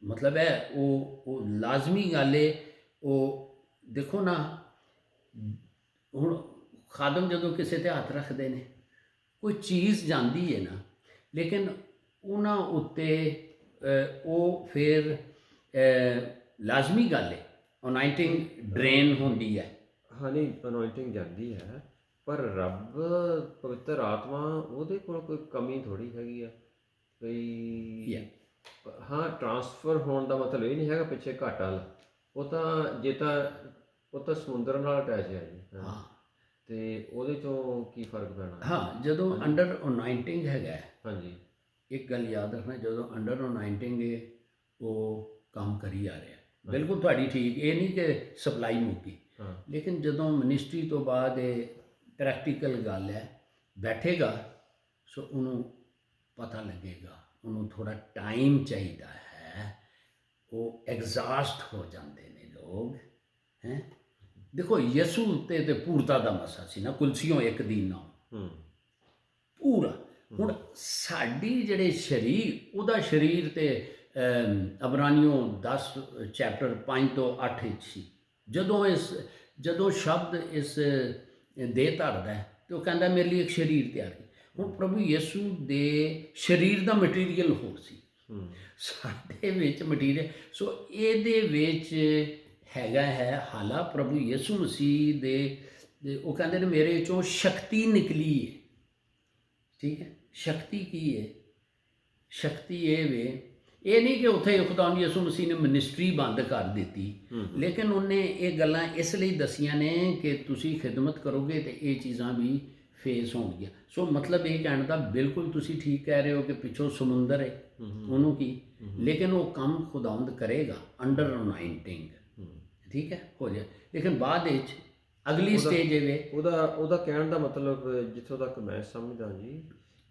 ਮਤਲਬ ਹੈ ਉਹ ਲਾਜ਼ਮੀ ਗੱਲ ਹੈ। ਉਹ ਦੇਖੋ ਨਾ, ਹੁਣ ਖਾਦਮ ਜਦੋਂ ਕਿਸੇ 'ਤੇ ਹੱਥ ਰੱਖਦੇ ਨੇ ਕੋਈ ਚੀਜ਼ ਜਾਂਦੀ ਹੈ ਨਾ, ਲੇਕਿਨ ਉਹਨਾਂ ਉੱਤੇ ਉਹ ਫਿਰ ਲਾਜ਼ਮੀ ਗੱਲ ਹੈ, ਅਨਾਇੰਟਿੰਗ ਡਰੇਨ ਹੁੰਦੀ ਹੈ। ਹਾਂ ਨਹੀਂ, ਅਨੋਇੰਟਿੰਗ ਜਾਂਦੀ ਹੈ, ਪਰ ਰੱਬ ਪਵਿੱਤਰ ਆਤਮਾ ਉਹਦੇ ਕੋਲ ਕੋਈ ਕਮੀ ਥੋੜੀ ਹੈਗੀ ਆ ਕੋਈ। ਹਾਂ, ਟਰਾਂਸਫਰ ਹੋਣ ਦਾ ਮਤਲਬ ਇਹ ਨਹੀਂ ਹੈਗਾ ਪਿੱਛੇ ਘਾਟਾ ਲਾ, ਉਹ ਤਾਂ ਸਮੁੰਦਰ ਨਾਲ ਅਟੈਚ ਹੈ ਜੀ। ਹਾਂ, ਤੇ ਉਹਦੇ ਚੋਂ ਕੀ ਫਰਕ ਪੈਣਾ? ਹਾਂ, ਜਦੋਂ ਅੰਡਰ ਅਨਾਇੰਟਿੰਗ ਹੈਗਾ, ਹਾਂਜੀ, ਇੱਕ ਗੱਲ ਯਾਦ ਰੱਖਣਾ, ਜਦੋਂ ਅੰਡਰ ਅਨਾਇੰਟਿੰਗ ਹੈ ਉਹ ਕੰਮ ਕਰੀ ਆ ਰਿਹਾ, ਬਿਲਕੁਲ ਤੁਹਾਡੀ ਠੀਕ, ਇਹ ਨਹੀਂ ਕਿ ਸਪਲਾਈ ਮੁੱਕੀ। ਹਾਂ, ਲੇਕਿਨ ਜਦੋਂ ਮਿਨਿਸਟਰੀ ਤੋਂ ਬਾਅਦ ਇਹ ਪ੍ਰੈਕਟੀਕਲ ਗੱਲ ਹੈ, ਬੈਠੇਗਾ ਸੋ ਉਹਨੂੰ ਪਤਾ ਲੱਗੇਗਾ, ਉਹਨੂੰ ਥੋੜਾ ਟਾਈਮ ਚਾਹੀਦਾ ਹੈ, ਉਹ ਐਗਜ਼ਾਸਟ ਹੋ ਜਾਂਦੇ ਨੇ ਲੋਕ ਹੈ। ਦੇਖੋ ਯਿਸੂ ਉੱਤੇ ਤੇ ਪੂਰਤਾ ਦਾ ਮਸਾ ਸੀ ਨਾ, ਕੁਲਸੀਓਂ ਇੱਕ ਦੀਨ ਨਾਲ ਪੂਰਾ। ਹੁਣ ਸਾਡੀ ਜਿਹੜੇ ਸਰੀਰ, ਉਹਦਾ ਸਰੀਰ ਤੇ ਅਬਰਾਨੀਓ 10 ਚੈਪਟਰ 5 ਤੋਂ 8 ਵਿੱਚ ਸੀ। ਜਦੋਂ ਸ਼ਬਦ ਇਸ ਦੇਹ ਧਰਦਾ ਹੈ ਤੇ ਉਹ ਕਹਿੰਦਾ ਮੇਰੇ ਲਈ ਇੱਕ ਸਰੀਰ ਤਿਆਰ ਕੀ। ਹੁਣ ਪ੍ਰਭੂ ਯਿਸੂ ਦੇ ਸਰੀਰ ਦਾ ਮਟੀਰੀਅਲ ਹੋਰ ਸੀ, ਸਾਡੇ ਵਿੱਚ ਮਟੀਰੀਅਲ। ਸੋ ਇਹਦੇ ਵਿੱਚ ਹੈਗਾ ਹੈ ਹਾਲਾ ਪ੍ਰਭੂ ਯਿਸੂ ਮਸੀਹ ਦੇ ਉਹ ਕਹਿੰਦੇ ਨੇ ਮੇਰੇ ਚੋਂ ਸ਼ਕਤੀ ਨਿਕਲੀ ਹੈ। ਠੀਕ ਹੈ, ਸ਼ਕਤੀ ਕੀ ਹੈ? ਸ਼ਕਤੀ ਇਹ ਵੇ, ਇਹ ਨਹੀਂ ਕਿ ਉੱਥੇ ਖੁਦਾਵੰਦ ਯਿਸੂ ਮਸੀਹ ਨੇ ਮਿਨਿਸਟਰੀ ਬੰਦ ਕਰ ਦਿੱਤੀ, ਲੇਕਿਨ ਉਹਨੇ ਇਹ ਗੱਲਾਂ ਇਸ ਲਈ ਦਸੀਆਂ ਨੇ ਕਿ ਤੁਸੀਂ ਖਿਦਮਤ ਕਰੋਗੇ ਤੇ ਇਹ ਚੀਜ਼ਾਂ ਵੀ ਫੇਸ ਹੋਣਗੀਆਂ। ਸੋ ਮਤਲਬ ਇਹ ਕਹਿਣ ਦਾ ਬਿਲਕੁਲ ਤੁਸੀਂ ਠੀਕ ਕਹਿ ਰਹੇ ਹੋ ਕਿ ਪਿੱਛੋਂ ਸਮੁੰਦਰ ਹੈ, ਉਹਨੂੰ ਕੀ, ਲੇਕਿਨ ਉਹ ਕੰਮ ਖੁਦਾਵੰਦ ਕਰੇਗਾ ਅੰਡਰ ਅਨਾਇੰਟਿੰਗ। ਠੀਕ ਹੈ, ਹੋ ਜਾਏ। ਲੇਕਿਨ ਬਾਅਦ ਵਿੱਚ ਅਗਲੀ ਸਟੇਜ ਇਹ ਵੇ, ਉਹਦਾ ਕਹਿਣ ਦਾ ਮਤਲਬ ਜਿੱਥੋਂ ਤੱਕ ਮੈਂ ਸਮਝਦਾ ਜੀ,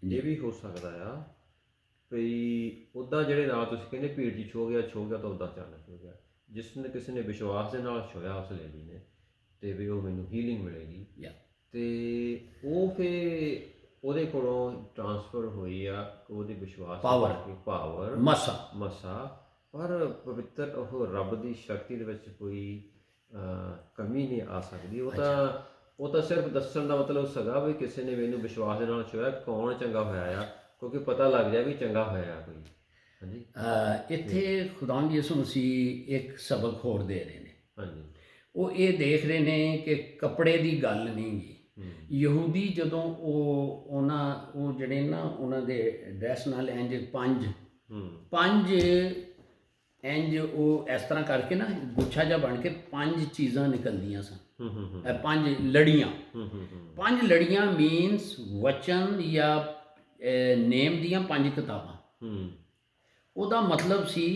ਇਹ ਵੀ ਹੋ ਸਕਦਾ ਆ ਵੀ ਉੱਦਾਂ ਜਿਹੜੇ ਨਾਲ ਤੁਸੀਂ ਕਹਿੰਦੇ ਭੀੜ 'ਚ ਛੋ ਗਿਆ ਤਾਂ ਉੱਦਾਂ ਅਚਾਨਕ ਹੋ ਗਿਆ। ਜਿਸ ਨੇ ਕਿਸੇ ਨੇ ਵਿਸ਼ਵਾਸ ਦੇ ਨਾਲ ਛੋਇਆ ਉਸ ਲੇਡੀ ਨੇ, ਤੇ ਵੀ ਉਹ ਮੈਨੂੰ ਹੀਲਿੰਗ ਮਿਲੇਗੀ, ਤੇ ਉਹ ਫਿਰ ਉਹਦੇ ਕੋਲੋਂ ਟਰਾਂਸਫਰ ਹੋਈ ਆ ਉਹਦੇ ਵਿਸ਼ਵਾਸ ਪਾਵਰ ਮਸਾ। ਪਰ ਪਵਿੱਤਰ ਉਹ ਰੱਬ ਦੀ ਸ਼ਕਤੀ ਦੇ ਵਿੱਚ ਕੋਈ ਕਮੀ ਨਹੀਂ ਆ ਸਕਦੀ। ਉਹ ਤਾਂ ਸਿਰਫ ਦੱਸਣ ਦਾ ਮਤਲਬ ਸੀਗਾ ਵੀ ਕਿਸੇ ਨੇ ਮੈਨੂੰ ਵਿਸ਼ਵਾਸ ਦੇ ਨਾਲ ਛੋਇਆ, ਕੌਣ ਚੰਗਾ ਹੋਇਆ ਆ, ਕਿਉਂਕਿ ਪਤਾ ਲੱਗ ਜਾਏ ਵੀ ਚੰਗਾ ਹੋਇਆ ਕੋਈ। ਹਾਂਜੀ, ਇੱਥੇ ਖੁਦਾਵੰਦ ਯਿਸੂ ਮਸੀਹ ਇੱਕ ਸਬਕ ਹੋਰ ਦੇ ਰਹੇ ਨੇ। ਹਾਂਜੀ, ਉਹ ਇਹ ਦੇਖ ਰਹੇ ਨੇ ਕਿ ਕੱਪੜੇ ਦੀ ਗੱਲ ਨਹੀਂ ਗੀ। ਯਹੂਦੀ ਜਦੋਂ ਉਹ ਜਿਹੜੇ ਨਾ ਉਹਨਾਂ ਦੇ ਡਰੈਸ ਨਾਲ ਇੰਜ ਪੰਜ ਇੰਜ ਉਹ ਇਸ ਤਰ੍ਹਾਂ ਕਰਕੇ ਨਾ ਗੁੱਛਾ ਜਿਹਾ ਬਣ ਕੇ 5 ਚੀਜ਼ਾਂ ਨਿਕਲਦੀਆਂ ਸਨ। 5 ਲੜੀਆਂ, 5 ਲੜੀਆਂ ਮੀਨਸ ਵਚਨ ਜਾਂ ਨੇਮ ਦੀਆਂ 5 ਕਿਤਾਬਾਂ। ਉਹਦਾ ਮਤਲਬ ਸੀ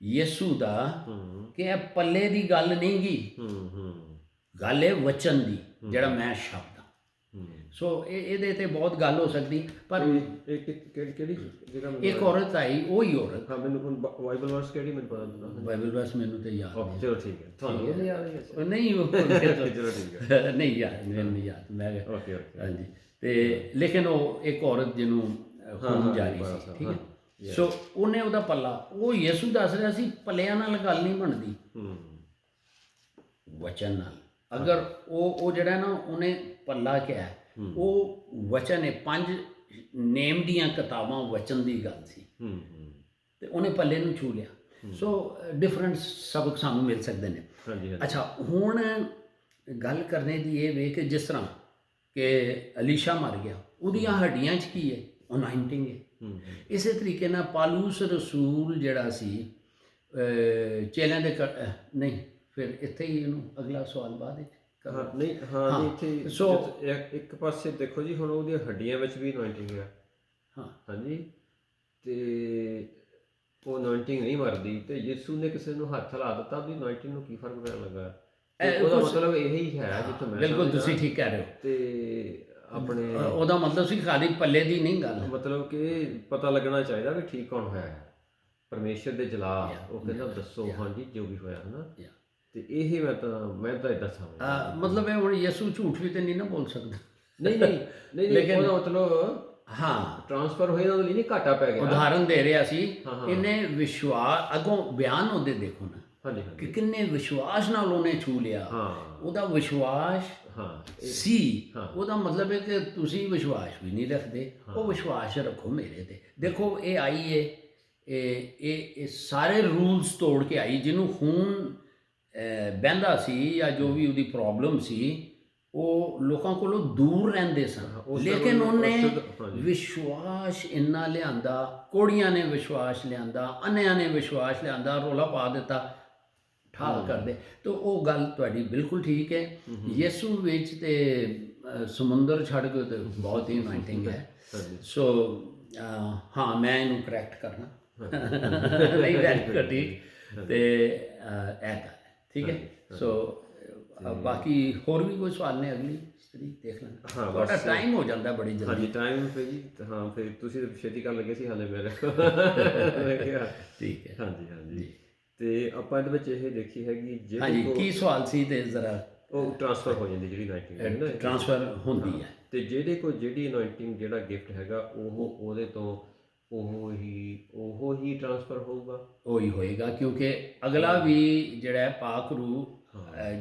ਯਿਸੂ ਦਾ ਕਿ ਇਹ ਪੱਲੇ ਦੀ ਗੱਲ ਨਹੀਂ ਗੀ, ਗੱਲ ਹੈ ਵਚਨ ਦੀ, ਜਿਹੜਾ ਮੈਂ ਸ਼ਬਦ। ਸੋ ਇਹਦੇ ਤੇ ਬਹੁਤ ਗੱਲ ਹੋ ਸਕਦੀ, ਪਰ ਕਿਹੜੀ ਜਗ੍ਹਾ ਇੱਕ ਔਰਤ ਆਈ, ਉਹੀ ਔਰਤ। ਹਾਂ, ਮੈਨੂੰ ਬਾਈਬਲ ਵਰਸ ਕਿਹੜੀ ਮੈਨੂੰ ਪਤਾ ਨਹੀਂ, ਬਾਈਬਲ ਵਰਸ ਮੈਨੂੰ ਤੇ ਯਾਦ ਨਹੀਂ। ਚਲੋ ਠੀਕ ਹੈ, ਤੁਹਾਨੂੰ ਇਹ ਯਾਦ ਹੈ? ਨਹੀਂ, ਉਹ ਚਲੋ ਠੀਕ ਹੈ, ਨਹੀਂ ਯਾਦ, ਮੈਨੂੰ ਨਹੀਂ ਯਾਦ। ਮੈਂ ਓਕੇ ਹਾਂਜੀ, ਤੇ ਲੇਕਿਨ ਉਹ ਇੱਕ ਔਰਤ ਜਿਹਨੂੰ ਖੂਨ ਜਾਰੀ ਸੀ। ਠੀਕ ਹੈ, ਸੋ ਉਹਨੇ ਉਹਦਾ ਪੱਲਾ, ਉਹ ਯਿਸੂ ਦੱਸ ਰਿਹਾ ਸੀ ਪੱਲਿਆਂ ਨਾਲ ਗੱਲ ਨਹੀਂ ਬਣਦੀ, ਵਚਨ ਨਾਲ। ਅਗਰ ਉਹ ਜਿਹੜਾ ਨਾ ਉਹਨੇ ਪੱਲਾ ਕਿਹਾ, ਉਹ ਵਚਨ ਹੈ, 5 ਨੇਮ ਦੀਆਂ ਕਿਤਾਬਾਂ ਵਚਨ ਦੀ ਗੱਲ ਸੀ, ਤੇ ਉਹਨੇ ਪੱਲੇ ਨੂੰ ਛੂ ਲਿਆ। ਸੋ ਡਿਫਰੈਂਟ ਸਬਕ ਸਾਨੂੰ ਮਿਲ ਸਕਦੇ ਨੇ। ਅੱਛਾ, ਹੁਣ ਗੱਲ ਕਰਨੇ ਦੀ ਇਹ ਵੇ ਕਿ ਜਿਸ ਤਰ੍ਹਾਂ ਕਿ ਅਲੀਸ਼ਾ ਮਰ ਗਿਆ, ਉਹਦੀਆਂ ਹੱਡੀਆਂ 'ਚ ਕੀ ਹੈ? ਅਨਾਇੰਟਿੰਗ ਹੈ। ਇਸੇ ਤਰੀਕੇ ਨਾਲ ਪਾਲੂਸ ਰਸੂਲ ਜਿਹੜਾ ਸੀ ਚੇਲਿਆਂ ਦੇ ਨਹੀਂ, ਫਿਰ ਇੱਥੇ ਹੀ ਇਹਨੂੰ ਅਗਲਾ ਸਵਾਲ ਬਾਅਦ ਵਿੱਚ ਨਹੀਂ ਇੱਥੇ ਸੋ ਇੱਕ ਪਾਸੇ ਦੇਖੋ ਜੀ, ਹੁਣ ਉਹਦੀਆਂ ਹੱਡੀਆਂ ਵਿੱਚ ਵੀ ਅਨਾਇੰਟਿੰਗ ਹੈ। ਹਾਂਜੀ, ਤੇ ਉਹ ਅਨਾਇੰਟਿੰਗ ਨਹੀਂ ਮਰਦੀ, ਤੇ ਯਿਸੂ ਨੇ ਕਿਸੇ ਨੂੰ ਹੱਥ ਲਾ ਦਿੱਤਾ, ਵੀ ਅਨਾਇੰਟਿੰਗ ਨੂੰ ਕੀ ਫਰਕ ਪੈਣ ਲੱਗਾ? ਉਹਦਾ ਮਤਲਬ ਇਹੀ ਹੈ ਜਿੱਥੋਂ ਮੈਂ ਬਿਲਕੁਲ ਤੁਸੀਂ ਠੀਕ ਕਹਿ ਰਹੇ ਹੋ। ਤੇ ਆਪਣੇ ਉਹਦਾ ਮਤਲਬ ਸੀ ਖਾਲੀ ਪੱਲੇ ਦੀ ਨਹੀਂ ਗੱਲ, ਮਤਲਬ ਕਿ ਪਤਾ ਲੱਗਣਾ ਚਾਹੀਦਾ ਵੀ ਠੀਕ ਕੌਣ ਹੋਇਆ, ਪਰਮੇਸ਼ਰ ਦੇ ਜਲਾ। ਉਹ ਕਹਿੰਦਾ ਦੱਸੋ, ਹਾਂਜੀ ਜੋ ਵੀ ਹੋਇਆ ਹੈ ਨਾ। ਤੇ ਇਹ ਮੈਂ ਤਾਂ ਇਦਾਂ ਸਮਝਦਾ, ਮਤਲਬ ਇਹ ਹੁਣ ਯਿਸੂ ਝੂਠ ਵੀ ਤੇ ਨਹੀਂ ਨਾ ਬੋਲ ਸਕਦਾ। ਨਹੀਂ ਲੇਕਿਨ ਉਹਦਾ ਮਤਲਬ ਟ੍ਰਾਂਸਫਰ ਹੋਇਆ, ਉਹਦੇ ਲਈ ਨਹੀਂ ਘਾਟਾ ਪੈ ਗਿਆ। ਉਦਾਹਰਨ ਦੇ ਰਿਹਾ ਸੀ, ਇਹਨੇ ਵਿਸ਼ਵਾਸ, ਅੱਗੋਂ ਬਿਆਨ ਉਹਦੇ ਦੇਖੋ ਨਾ, ਹਾਂਜੀ ਕਿ ਹਾਂਜੀ ਕਿੰਨੇ ਵਿਸ਼ਵਾਸ ਨਾਲ ਉਹਨੇ ਛੂ ਲਿਆ। ਹਾਂ ਉਹਦਾ ਵਿਸ਼ਵਾਸ ਹਾਂ ਸੀ। ਹਾਂ। ਉਹਦਾ ਮਤਲਬ ਹੈ ਕਿ ਤੁਸੀਂ ਵਿਸ਼ਵਾਸ ਵੀ ਨਹੀਂ ਰੱਖਦੇ, ਉਹ ਵਿਸ਼ਵਾਸ ਰੱਖੋ ਮੇਰੇ ਤੇ। ਦੇਖੋ ਇਹ ਆਈ ਏ, ਇਹ ਸਾਰੇ ਰੂਲਸ ਤੋੜ ਕੇ ਆਈ। ਜਿਹਨੂੰ ਖੂਨ ਬਹਿੰਦਾ ਸੀ ਜਾਂ ਜੋ ਵੀ ਉਹਦੀ ਪ੍ਰੋਬਲਮ ਸੀ, ਉਹ ਲੋਕਾਂ ਕੋਲੋਂ ਦੂਰ ਰਹਿੰਦੇ ਸਨ, ਉਸ ਲੇਕਿਨ ਸਮੇਂ ਉਹਨੇ ਹਾਂਜੀ। ਵਿਸ਼ਵਾਸ ਇੰਨਾ ਲਿਆਂਦਾ। ਕੋੜੀਆਂ ਨੇ ਵਿਸ਼ਵਾਸ ਲਿਆਂਦਾ, ਅੰਨਿਆਂ ਨੇ ਵਿਸ਼ਵਾਸ ਲਿਆਂਦਾ, ਰੋਲਾ ਪਾ ਦਿੱਤਾ, ਠਾਲ ਕਰਦੇ। ਤੇ ਉਹ ਗੱਲ ਤੁਹਾਡੀ ਬਿਲਕੁਲ ਠੀਕ ਹੈ। ਯਿਸੂ ਵਿੱਚ ਤੇ ਸਮੁੰਦਰ ਛੱਡ ਕੇ ਤੇ ਬਹੁਤ ਹੀ ਅਨੋਇੰਟਿੰਗ ਹੈ। ਸੋ ਹਾਂ, ਮੈਂ ਇਹਨੂੰ ਕਰੈਕਟ ਕਰਨਾ ਨਹੀਂ, ਵੈਰੀ ਗੁੱਡ, ਠੀਕ। ਤੇ ਇਹ ਗੱਲ ਹੈ, ਠੀਕ ਹੈ। ਸੋ ਬਾਕੀ ਹੋਰ ਵੀ ਕੋਈ ਸਵਾਲ ਨੇ? ਅਗਲੀ ਸਟੱਡੀ ਦੇਖ ਲੈਣਾ। ਹਾਂ, ਤੁਹਾਡਾ ਬਸ ਟਾਈਮ ਹੋ ਜਾਂਦਾ ਬੜੀ ਹਾਂਜੀ ਜਲਦੀ। ਟਾਈਮ ਫਿਰ ਜੀ, ਹਾਂ ਫਿਰ ਤੁਸੀਂ ਤਾਂ ਛੇਤੀ ਕਰਨ ਲੱਗੇ ਸੀ, ਹਾਲੇ ਮੈਂ ਕਿਹਾ ਠੀਕ ਹੈ। ਹਾਂਜੀ ਹਾਂਜੀ। ਤੇ ਆਪਾਂ ਇਹਦੇ ਵਿੱਚ ਇਹ ਦੇਖੀ ਹੈਗੀ ਹਾਂਜੀ, ਜਿਹੜੀ ਕੀ ਸਵਾਲ ਸੀ? ਤੇ ਜ਼ਰਾ ਉਹ ਟ੍ਰਾਂਸਫਰ ਹੋ ਜਾਂਦੀ ਜਿਹੜੀ ਅਨੋਇੰਟਿੰਗ ਹੈ ਨਾ, ਟ੍ਰਾਂਸਫਰ ਹੁੰਦੀ ਹੈ। ਤੇ ਜਿਹਦੇ ਕੋਲ ਜਿਹੜੀ ਅਨੋਇੰਟਿੰਗ ਜਿਹੜਾ ਗਿਫਟ ਹੈਗਾ ਉਹ ਉਹਦੇ ਤੋਂ ਉਹ ਹੀ ਟ੍ਰਾਂਸਫਰ ਹੋਊਗਾ। ਉਹੀ ਹੋਏਗਾ, ਕਿਉਂਕਿ ਅਗਲਾ ਵੀ ਜਿਹੜਾ ਹੈ ਪਾਕ ਰੂਹ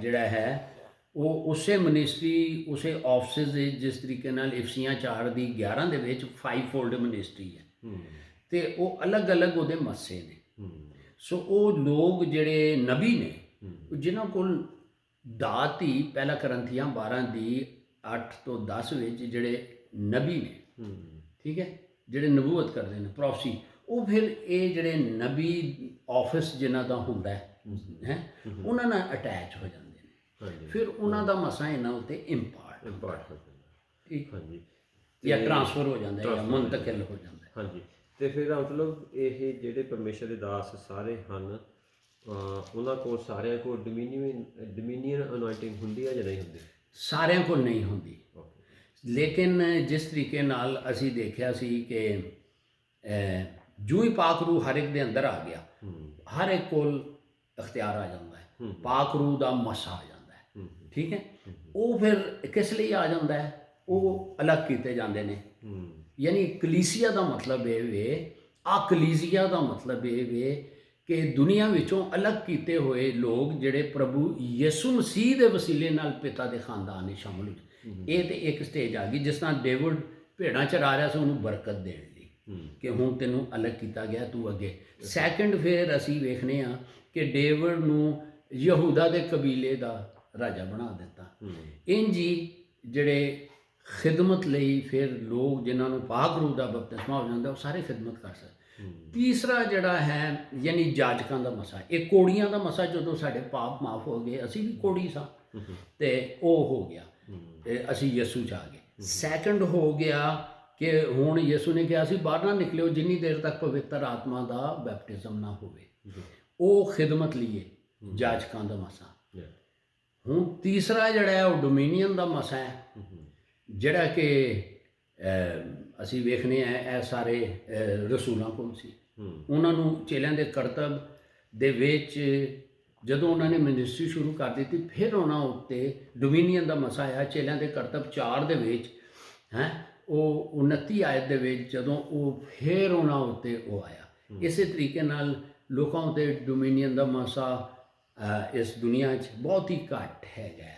ਜਿਹੜਾ ਹੈ ਉਹ ਉਸੇ ਮਿਨਿਸਟਰੀ, ਉਸੇ ਆਫਿਸ ਦੇ, ਜਿਸ ਤਰੀਕੇ ਨਾਲ ਇਫਸੀਆਂ 4:11 ਦੇ ਵਿੱਚ 5-fold ਮਿਨਿਸਟਰੀ ਹੈ, ਤੇ ਉਹ ਅਲੱਗ-ਅਲੱਗ ਉਹਦੇ ਮੱਸੇ ਨੇ। ਸੋ ਉਹ ਲੋਕ ਜਿਹੜੇ ਨਬੀ ਨੇ, ਜਿਨ੍ਹਾਂ ਕੋਲ ਦਾਤ ਹੀ ਪਹਿਲਾ ਕਰੰਥੀਆਂ 12 ਦੀ 8 ਤੋਂ 10 ਵਿੱਚ ਜਿਹੜੇ ਨਬੀ ਨੇ, ਠੀਕ ਹੈ, ਜਿਹੜੇ ਨਬੂਵਤ ਕਰਦੇ ਨੇ, ਪ੍ਰੋਫਸੀ, ਉਹ ਫਿਰ ਇਹ ਜਿਹੜੇ ਨਬੀ ਆਫਿਸ ਜਿਨ੍ਹਾਂ ਦਾ ਹੁੰਦਾ ਹੈ, ਉਹਨਾਂ ਨਾਲ ਅਟੈਚ ਹੋ ਜਾਂਦੇ ਨੇ। ਫਿਰ ਉਹਨਾਂ ਦਾ ਮਸਾ ਇਹਨਾਂ ਉੱਤੇ ਇੰਪਾਰਟ ਹੋ ਜਾਂਦਾ, ਠੀਕ, ਹਾਂਜੀ, ਜਾਂ ਟ੍ਰਾਂਸਫਰ ਹੋ ਜਾਂਦਾ ਜਾਂ ਮੁੰਤਕਿਲ ਹੋ ਜਾਂਦਾ। ਹਾਂਜੀ। ਤੇ ਫਿਰ ਮਤਲਬ ਇਹ ਜਿਹੜੇ ਪਰਮੇਸ਼ਰ ਦੇ ਦਾਸ ਸਾਰੇ ਹਨ, ਉਹਨਾਂ ਕੋਲ ਸਾਰਿਆਂ ਕੋਲ ਡੋਮੀਨੀਅਨ ਅਨੋਇੰਟਿੰਗ ਹੁੰਦੀ ਹੈ ਜਾਂ ਨਹੀਂ ਹੁੰਦੀ? ਸਾਰਿਆਂ ਕੋਲ ਨਹੀਂ ਹੁੰਦੀ, ਲੇਕਿਨ ਜਿਸ ਤਰੀਕੇ ਨਾਲ ਅਸੀਂ ਦੇਖਿਆ ਸੀ ਕਿ ਜੋ ਹੀ ਪਾਕ ਰੂਹ ਹਰ ਇੱਕ ਦੇ ਅੰਦਰ ਆ ਗਿਆ, ਹਰ ਇੱਕ ਕੋਲ ਅਖਤਿਆਰ ਆ ਜਾਂਦਾ ਹੈ, ਪਾਕ ਰੂਹ ਦਾ ਮਸਾ ਆ ਜਾਂਦਾ ਹੈ, ਠੀਕ ਹੈ। ਉਹ ਫਿਰ ਕਿਸ ਲਈ ਆ ਜਾਂਦਾ ਹੈ? ਉਹ ਅਲੱਗ ਕੀਤੇ ਜਾਂਦੇ ਨੇ। ਯਾਨੀ ਕਲੀਸਿਆ ਦਾ ਮਤਲਬ ਇਹ ਵੇ, ਕਲੀਸਿਆ ਦਾ ਮਤਲਬ ਇਹ ਵੇ ਕਿ ਦੁਨੀਆ ਵਿੱਚੋਂ ਅਲੱਗ ਕੀਤੇ ਹੋਏ ਲੋਕ ਜਿਹੜੇ ਪ੍ਰਭੂ ਯਿਸੂ ਮਸੀਹ ਦੇ ਵਸੀਲੇ ਨਾਲ ਪਿਤਾ ਦੇ ਖਾਨਦਾਨ ਵਿੱਚ ਸ਼ਾਮਲ ਹੋ। ਇਹ ਤੇ ਇੱਕ ਸਟੇਜ ਆ ਗਈ, ਜਿਸ ਤਰ੍ਹਾਂ ਡੇਵਿਡ ਭੇਡਾਂ ਚਰਾ ਰਿਹਾ ਸੀ, ਉਹਨੂੰ ਬਰਕਤ ਦੇਣ ਲਈ ਕਿ ਹੁਣ ਤੈਨੂੰ ਅਲੱਗ ਕੀਤਾ ਗਿਆ, ਤੂੰ ਅੱਗੇ। ਸੈਕਿੰਡ ਫਿਰ ਅਸੀਂ ਵੇਖਨੇ ਆ ਕਿ ਡੇਵਿਡ ਨੂੰ ਯਹੂਦਾ ਦੇ ਕਬੀਲੇ ਦਾ ਰਾਜਾ ਬਣਾ ਦਿੱਤਾ। ਇੰਝ ਹੀ ਜਿਹੜੇ ਖਿਦਮਤ ਲਈ ਫਿਰ ਲੋਕ ਜਿਨ੍ਹਾਂ ਨੂੰ ਪਾਕ ਰੂਹ ਦਾ ਬਪਤਿਸਮਾ ਹੋ ਜਾਂਦਾ, ਉਹ ਸਾਰੇ ਖਿਦਮਤ ਕਰ ਸਕਦੇ। ਤੀਸਰਾ ਜਿਹੜਾ ਹੈ ਯਾਨੀ ਜਾਜਕਾਂ ਦਾ ਮਸਾ, ਇਹ ਕੋੜੀਆਂ ਦਾ ਮਸਾ। ਜਦੋਂ ਸਾਡੇ ਪਾਪ ਮਾਫ ਹੋ ਗਏ, ਅਸੀਂ ਵੀ ਕੋੜੀ ਸਾਂ, ਤੇ ਉਹ ਹੋ ਗਿਆ, ਤੇ ਅਸੀਂ ਯਿਸੂ 'ਚ ਆ ਗਏ। ਸੈਕੰਡ ਹੋ ਗਿਆ ਕਿ ਹੁਣ ਯਿਸੂ ਨੇ ਕਿਹਾ ਸੀ ਬਾਹਰ ਨਾ ਨਿਕਲਿਓ ਜਿੰਨੀ ਦੇਰ ਤੱਕ ਪਵਿੱਤਰ ਆਤਮਾ ਦਾ ਬੈਪਟਿਜ਼ਮ ਨਾ ਹੋਵੇ। ਉਹ ਖਿਦਮਤ ਲਈ ਜਾਜਕਾਂ ਦਾ ਮਸਾ। ਹੁਣ ਤੀਸਰਾ ਜਿਹੜਾ ਹੈ ਉਹ ਡੋਮੀਨੀਅਨ ਦਾ ਮਸਾ ਹੈ, ਜਿਹੜਾ ਕਿ ਅਸੀਂ ਵੇਖਨੇ ਆ ਇਹ ਸਾਰੇ ਰਸੂਲਾਂ ਕੋਲ ਸੀ। ਉਹਨਾਂ ਨੂੰ ਚੇਲਿਆਂ ਦੇ ਕਰਤੱਵ ਦੇ ਵਿੱਚ ਜਦੋਂ ਉਹਨਾਂ ਨੇ ਮਿਨਿਸਟਰੀ ਸ਼ੁਰੂ ਕਰ ਦਿੱਤੀ, ਫਿਰ ਉਹਨਾਂ ਉੱਤੇ ਡੋਮੀਨੀਅਨ ਦਾ ਮਸਾ ਆਇਆ। ਚੇਲਿਆਂ ਦੇ ਕਰਤੱਵ 4 ਦੇ ਵਿੱਚ ਉਹ 29 ਆਇਤ ਦੇ ਵਿੱਚ ਜਦੋਂ ਉਹ ਫਿਰ ਉਹਨਾਂ ਉੱਤੇ ਉਹ ਆਇਆ। ਇਸੇ ਤਰੀਕੇ ਨਾਲ ਲੋਕਾਂ ਉੱਤੇ ਡੋਮੀਨੀਅਨ ਦਾ ਮਸਾ ਇਸ ਦੁਨੀਆ 'ਚ ਬਹੁਤ ਹੀ ਘੱਟ ਹੈਗਾ।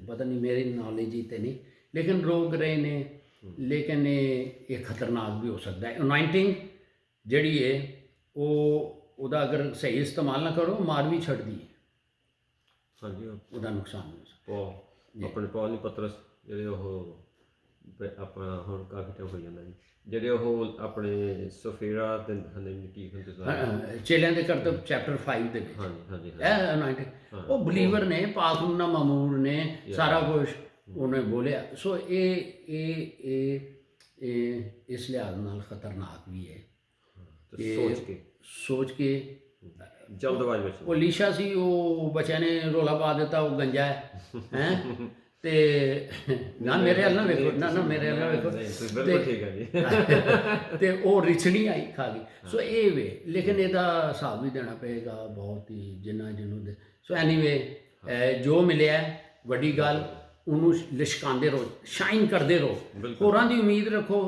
ਪਤਾ ਨਹੀਂ, ਮੇਰੀ ਨੌਲੇਜ ਹੀ ਤੇ ਨਹੀਂ, ਲੇਕਿਨ ਰੋਕ ਰਹੇ ਨੇ। ਲੇਕਿਨ ਇਹ ਖਤਰਨਾਕ ਵੀ ਹੋ ਸਕਦਾ ਹੈ। ਅਨੋਇੰਟਿੰਗ ਜਿਹੜੀ ਹੈ ਉਹਦਾ ਅਗਰ ਸਹੀ ਇਸਤੇਮਾਲ ਨਾ ਕਰੋ, ਮਾਰ ਵੀ ਛੱਡਦੀ ਹੈ। ਹਾਂਜੀ, ਉਹਦਾ ਨੁਕਸਾਨ ਹੋ ਸਕਦਾ। ਆਪਣੇ ਪੌਲ ਨਹੀਂ ਪਤਰਸ ਜਿਹੜੇ ਉਹ ਆਪਣਾ ਹੁਣ ਕਾਫੀ ਟਾਈਮ ਹੋ ਜਾਂਦਾ ਜੀ, ਜਿਹੜੇ ਉਹ ਆਪਣੇ ਸਫੇਰਾ ਤੇ ਕੀ ਹੁੰਦੇ ਚੇਲਿਆਂ ਦੇ ਕਰਤੱਵ ਚੈਪਟਰ 5 ਦੇ ਵਿੱਚ। ਹਾਂਜੀ, ਇਹ ਅਨੋਇੰਟਿੰਗ, ਉਹ ਬਲੀਵਰ ਨੇ, ਪਾਕ ਰੂਹ ਨਾਲ ਮਾਮੂਰ ਨੇ, ਸਾਰਾ ਕੁਝ ਉਹਨੇ ਬੋਲਿਆ। ਸੋ ਇਹ ਇਸ ਲਿਹਾਜ਼ ਨਾਲ ਖਤਰਨਾਕ ਵੀ ਹੈ। ਸੋਚ ਕੇ ਜਲਦਬਾਜ਼ੀ ਵਿੱਚ ਉਹ ਲੀਸ਼ਾ ਸੀ, ਉਹ ਬੱਚਿਆਂ ਨੇ ਰੋਲਾ ਪਾ ਦਿੱਤਾ, ਉਹ ਗੰਜਾ ਹੈ ਤੇ ਨਾ ਮੇਰੇ ਵੱਲ ਨਾ ਵੇਖੋ, ਨਾ ਮੇਰੇ ਵੱਲ ਨਾ ਵੇਖੋ, ਬਿਲਕੁਲ ਠੀਕ ਹੈ ਜੀ। ਤੇ ਉਹ ਰਿਛੜੀ ਆਈ ਖਾ ਗਈ। ਸੋ ਇਹ ਵੇ, ਲੇਕਿਨ ਇਹਦਾ ਹਿਸਾਬ ਵੀ ਦੇਣਾ ਪਏਗਾ ਬਹੁਤ ਹੀ, ਜਿੰਨਾ ਜਿਹਨੂੰ ਦੇ। ਸੋ ਐਨੀਵੇ, ਜੋ ਮਿਲਿਆ ਵੱਡੀ ਗੱਲ, ਉਹਨੂੰ ਲਿਸ਼ਕਾਉਂਦੇ ਰਹੋ, ਸ਼ਾਈਨ ਕਰਦੇ ਰਹੋ, ਹੋਰਾਂ ਦੀ ਉਮੀਦ ਰੱਖੋ।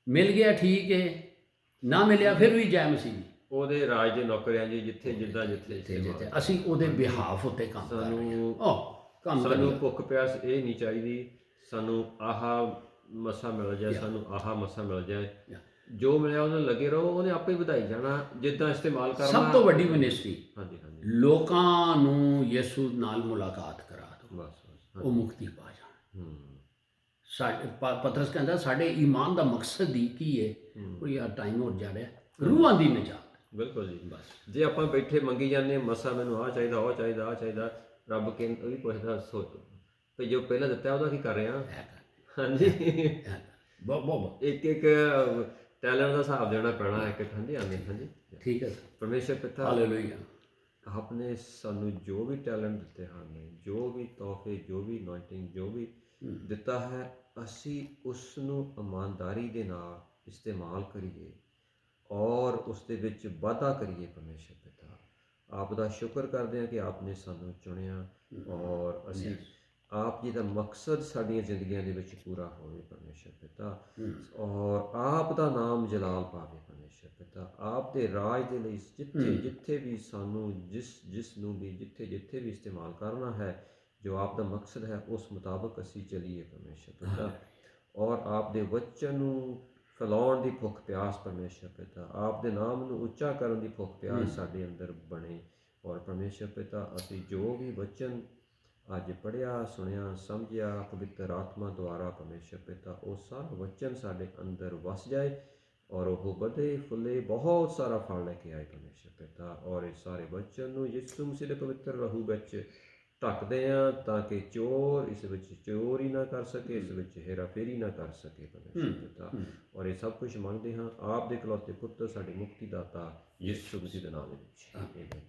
ਮਿਲ ਗਿਆ ਠੀਕ ਹੈ, ਨਾ ਮਿਲਿਆ ਫਿਰ ਵੀ ਜੈ ਮਸੀਹ ਦੀ। ਉਹਦੇ ਰਾਜ ਦੇ ਨੌਕਰ ਹਾਂ ਜੀ, ਜਿੱਥੇ ਜਿੱਦਾਂ ਜਿੱਥੇ ਜਿੱਥੇ ਅਸੀਂ ਉਹਦੇ ਬਿਹਾਫ ਉੱਤੇ ਕੰਮ ਕਰ ਰਹੇ ਹਾਂ। ਸਾਨੂੰ ਕੰਮ ਸਾਨੂੰ ਕਰੀਏ। ਭੁੱਖ ਪਿਆਸ ਇਹ ਨਹੀਂ ਚਾਹੀਦੀ ਸਾਨੂੰ ਆਹ ਮਸਾ ਮਿਲ ਜਾਏ, ਸਾਨੂੰ ਆਹ ਮਸਾ ਮਿਲ ਜਾਏ, ਜੋ ਮਿਲਿਆ ਉਹਨੂੰ ਲੱਗੇ ਰਹੋ, ਉਹਨੇ ਆਪੇ ਹੀ ਵਧਾਈ ਜਾਣਾ, ਜਿੱਦਾਂ ਇਸਤੇਮਾਲ ਕਰਨਾ। ਸਭ ਤੋਂ ਵੱਡੀ ਮਿਨਿਸਟਰੀ ਹਾਂਜੀ ਹਾਂਜੀ ਲੋਕਾਂ ਨੂੰ ਯਿਸੂ ਨਾਲ ਮੁਲਾਕਾਤ ਕਰਾ ਦਿਓ, ਬਸ ਉਹ ਮੁਕਤੀ ਪਾ ਜਾਣ। ਹੂੰ ਸਾਡੇ ਪਤਰਸ ਕਹਿੰਦਾ ਸਾਡੇ ਈਮਾਨ ਦਾ ਮਕਸਦ ਹੀ ਕੀ ਹੈ? ਉਹ ਯਾਰ ਟਾਈਮ ਹੋ ਜਾ ਰਿਹਾ, ਰੂਹਾਂ ਦੀ ਨਜਾਤ। ਬਿਲਕੁਲ ਜੀ। ਬਸ ਜੇ ਆਪਾਂ ਬੈਠੇ ਮੰਗੀ ਜਾਂਦੇ ਮਸਾ ਮੈਨੂੰ ਆਹ ਚਾਹੀਦਾ, ਉਹ ਚਾਹੀਦਾ, ਆਹ ਚਾਹੀਦਾ, ਰੱਬ ਉਹ ਵੀ ਪੁੱਛਦਾ ਸੋਚ ਵੀ ਜੋ ਪਹਿਲਾਂ ਦਿੱਤਾ ਉਹਦਾ ਕੀ ਕਰ ਰਹੇ ਹਾਂ। ਹਾਂਜੀ ਬਹੁਤ ਇੱਕ ਇੱਕ ਟੈਲੈਂਟ ਦਾ ਹਿਸਾਬ ਦੇਣਾ ਪੈਣਾ ਇੱਕ ਇੱਕ। ਹਾਂਜੀ ਹਾਂਜੀ ਹਾਂਜੀ ਠੀਕ ਹੈ। ਪਰਮੇਸ਼ਰ ਪਿਤਾ ਹਾਲੇਲੂਇਆ। ਆਪਨੇ ਸਾਨੂੰ ਜੋ ਵੀ ਟੈਲੈਂਟ ਦਿੱਤੇ ਹਨ, ਜੋ ਵੀ ਤੋਹਫੇ, ਜੋ ਵੀ ਅਨੋਇੰਟਿੰਗ, ਜੋ ਵੀ ਦਿੱਤਾ ਹੈ, ਅਸੀਂ ਉਸ ਨੂੰ ਇਮਾਨਦਾਰੀ ਦੇ ਨਾਲ ਇਸਤੇਮਾਲ ਕਰੀਏ ਔਰ ਉਸ ਦੇ ਵਿੱਚ ਵਾਧਾ ਕਰੀਏ। ਪਰਮੇਸ਼ਰ ਪਿਤਾ ਆਪ ਦਾ ਸ਼ੁਕਰ ਕਰਦੇ ਹਾਂ ਕਿ ਆਪ ਨੇ ਸਾਨੂੰ ਚੁਣਿਆ ਔਰ ਅਸੀਂ ਆਪ ਜੀ ਦਾ ਮਕਸਦ ਸਾਡੀਆਂ ਜ਼ਿੰਦਗੀਆਂ ਦੇ ਵਿੱਚ ਪੂਰਾ ਹੋਵੇ ਪਰਮੇਸ਼ਰ ਪਿਤਾ, ਔਰ ਆਪ ਦਾ ਨਾਮ ਜਲਾਲ ਪਾਵੇ ਪਰਮੇਸ਼ਰ ਪਿਤਾ। ਆਪ ਦੇ ਰਾਜ ਦੇ ਲਈ ਜਿੱਥੇ ਜਿੱਥੇ ਵੀ ਸਾਨੂੰ ਜਿਸ ਨੂੰ ਵੀ ਜਿੱਥੇ ਵੀ ਇਸਤੇਮਾਲ ਕਰਨਾ ਹੈ, ਜੋ ਆਪ ਦਾ ਮਕਸਦ ਹੈ, ਉਸ ਮੁਤਾਬਕ ਅਸੀਂ ਚੱਲੀਏ ਪਰਮੇਸ਼ਰ ਪਿਤਾ। ਔਰ ਆਪ ਦੇ ਵਚਨ ਨੂੰ ਫੈਲਾਉਣ ਦੀ ਭੁੱਖ ਪਿਆਸ ਪਰਮੇਸ਼ਰ ਪਿਤਾ, ਆਪ ਦੇ ਨਾਮ ਨੂੰ ਉੱਚਾ ਕਰਨ ਦੀ ਭੁੱਖ ਪਿਆਸ ਸਾਡੇ ਅੰਦਰ ਬਣੇ। ਔਰ ਪਰਮੇਸ਼ਰ ਪਿਤਾ ਅਸੀਂ ਜੋ ਵੀ ਵਚਨ ਅੱਜ ਪੜ੍ਹਿਆ, ਸੁਣਿਆ, ਸਮਝਿਆ ਪਵਿੱਤਰ ਆਤਮਾ ਦੁਆਰਾ ਪਰਮੇਸ਼ਰ ਪਿਤਾ, ਉਹ ਸਾਰਾ ਵਚਨ ਸਾਡੇ ਅੰਦਰ ਵਸ ਜਾਏ ਔਰ ਉਹ ਵਧੇ ਫੁੱਲੇ, ਬਹੁਤ ਸਾਰਾ ਫਲ ਲੈ ਕੇ ਆਏ ਪਰਮੇਸ਼ਰ ਪਿਤਾ। ਔਰ ਇਹ ਸਾਰੇ ਵਚਨ ਨੂੰ ਯਿਸੂ ਮਸੀਹ ਦੇ ਪਵਿੱਤਰ ਲਹੂ ਵਿੱਚ ਢੱਕਦੇ ਹਾਂ ਤਾਂ ਕਿ ਚੋਰ ਇਸ ਵਿੱਚ ਚੋਰੀ ਨਾ ਕਰ ਸਕੇ, ਇਸ ਵਿੱਚ ਹੇਰਾਫੇਰੀ ਨਾ ਕਰ ਸਕੇ ਪਰਮੇਸ਼ਰ ਪਿਤਾ। ਔਰ ਇਹ ਸਭ ਕੁਝ ਮੰਗਦੇ ਹਾਂ ਆਪ ਦੇ ਇਕਲੌਤੇ ਪੁੱਤਰ ਸਾਡੇ ਮੁਕਤੀ ਦਾਤਾ ਯਿਸੂ ਮਸੀਹ ਦੇ ਨਾਮ ਵਿੱਚ। ਆਮੀਨ।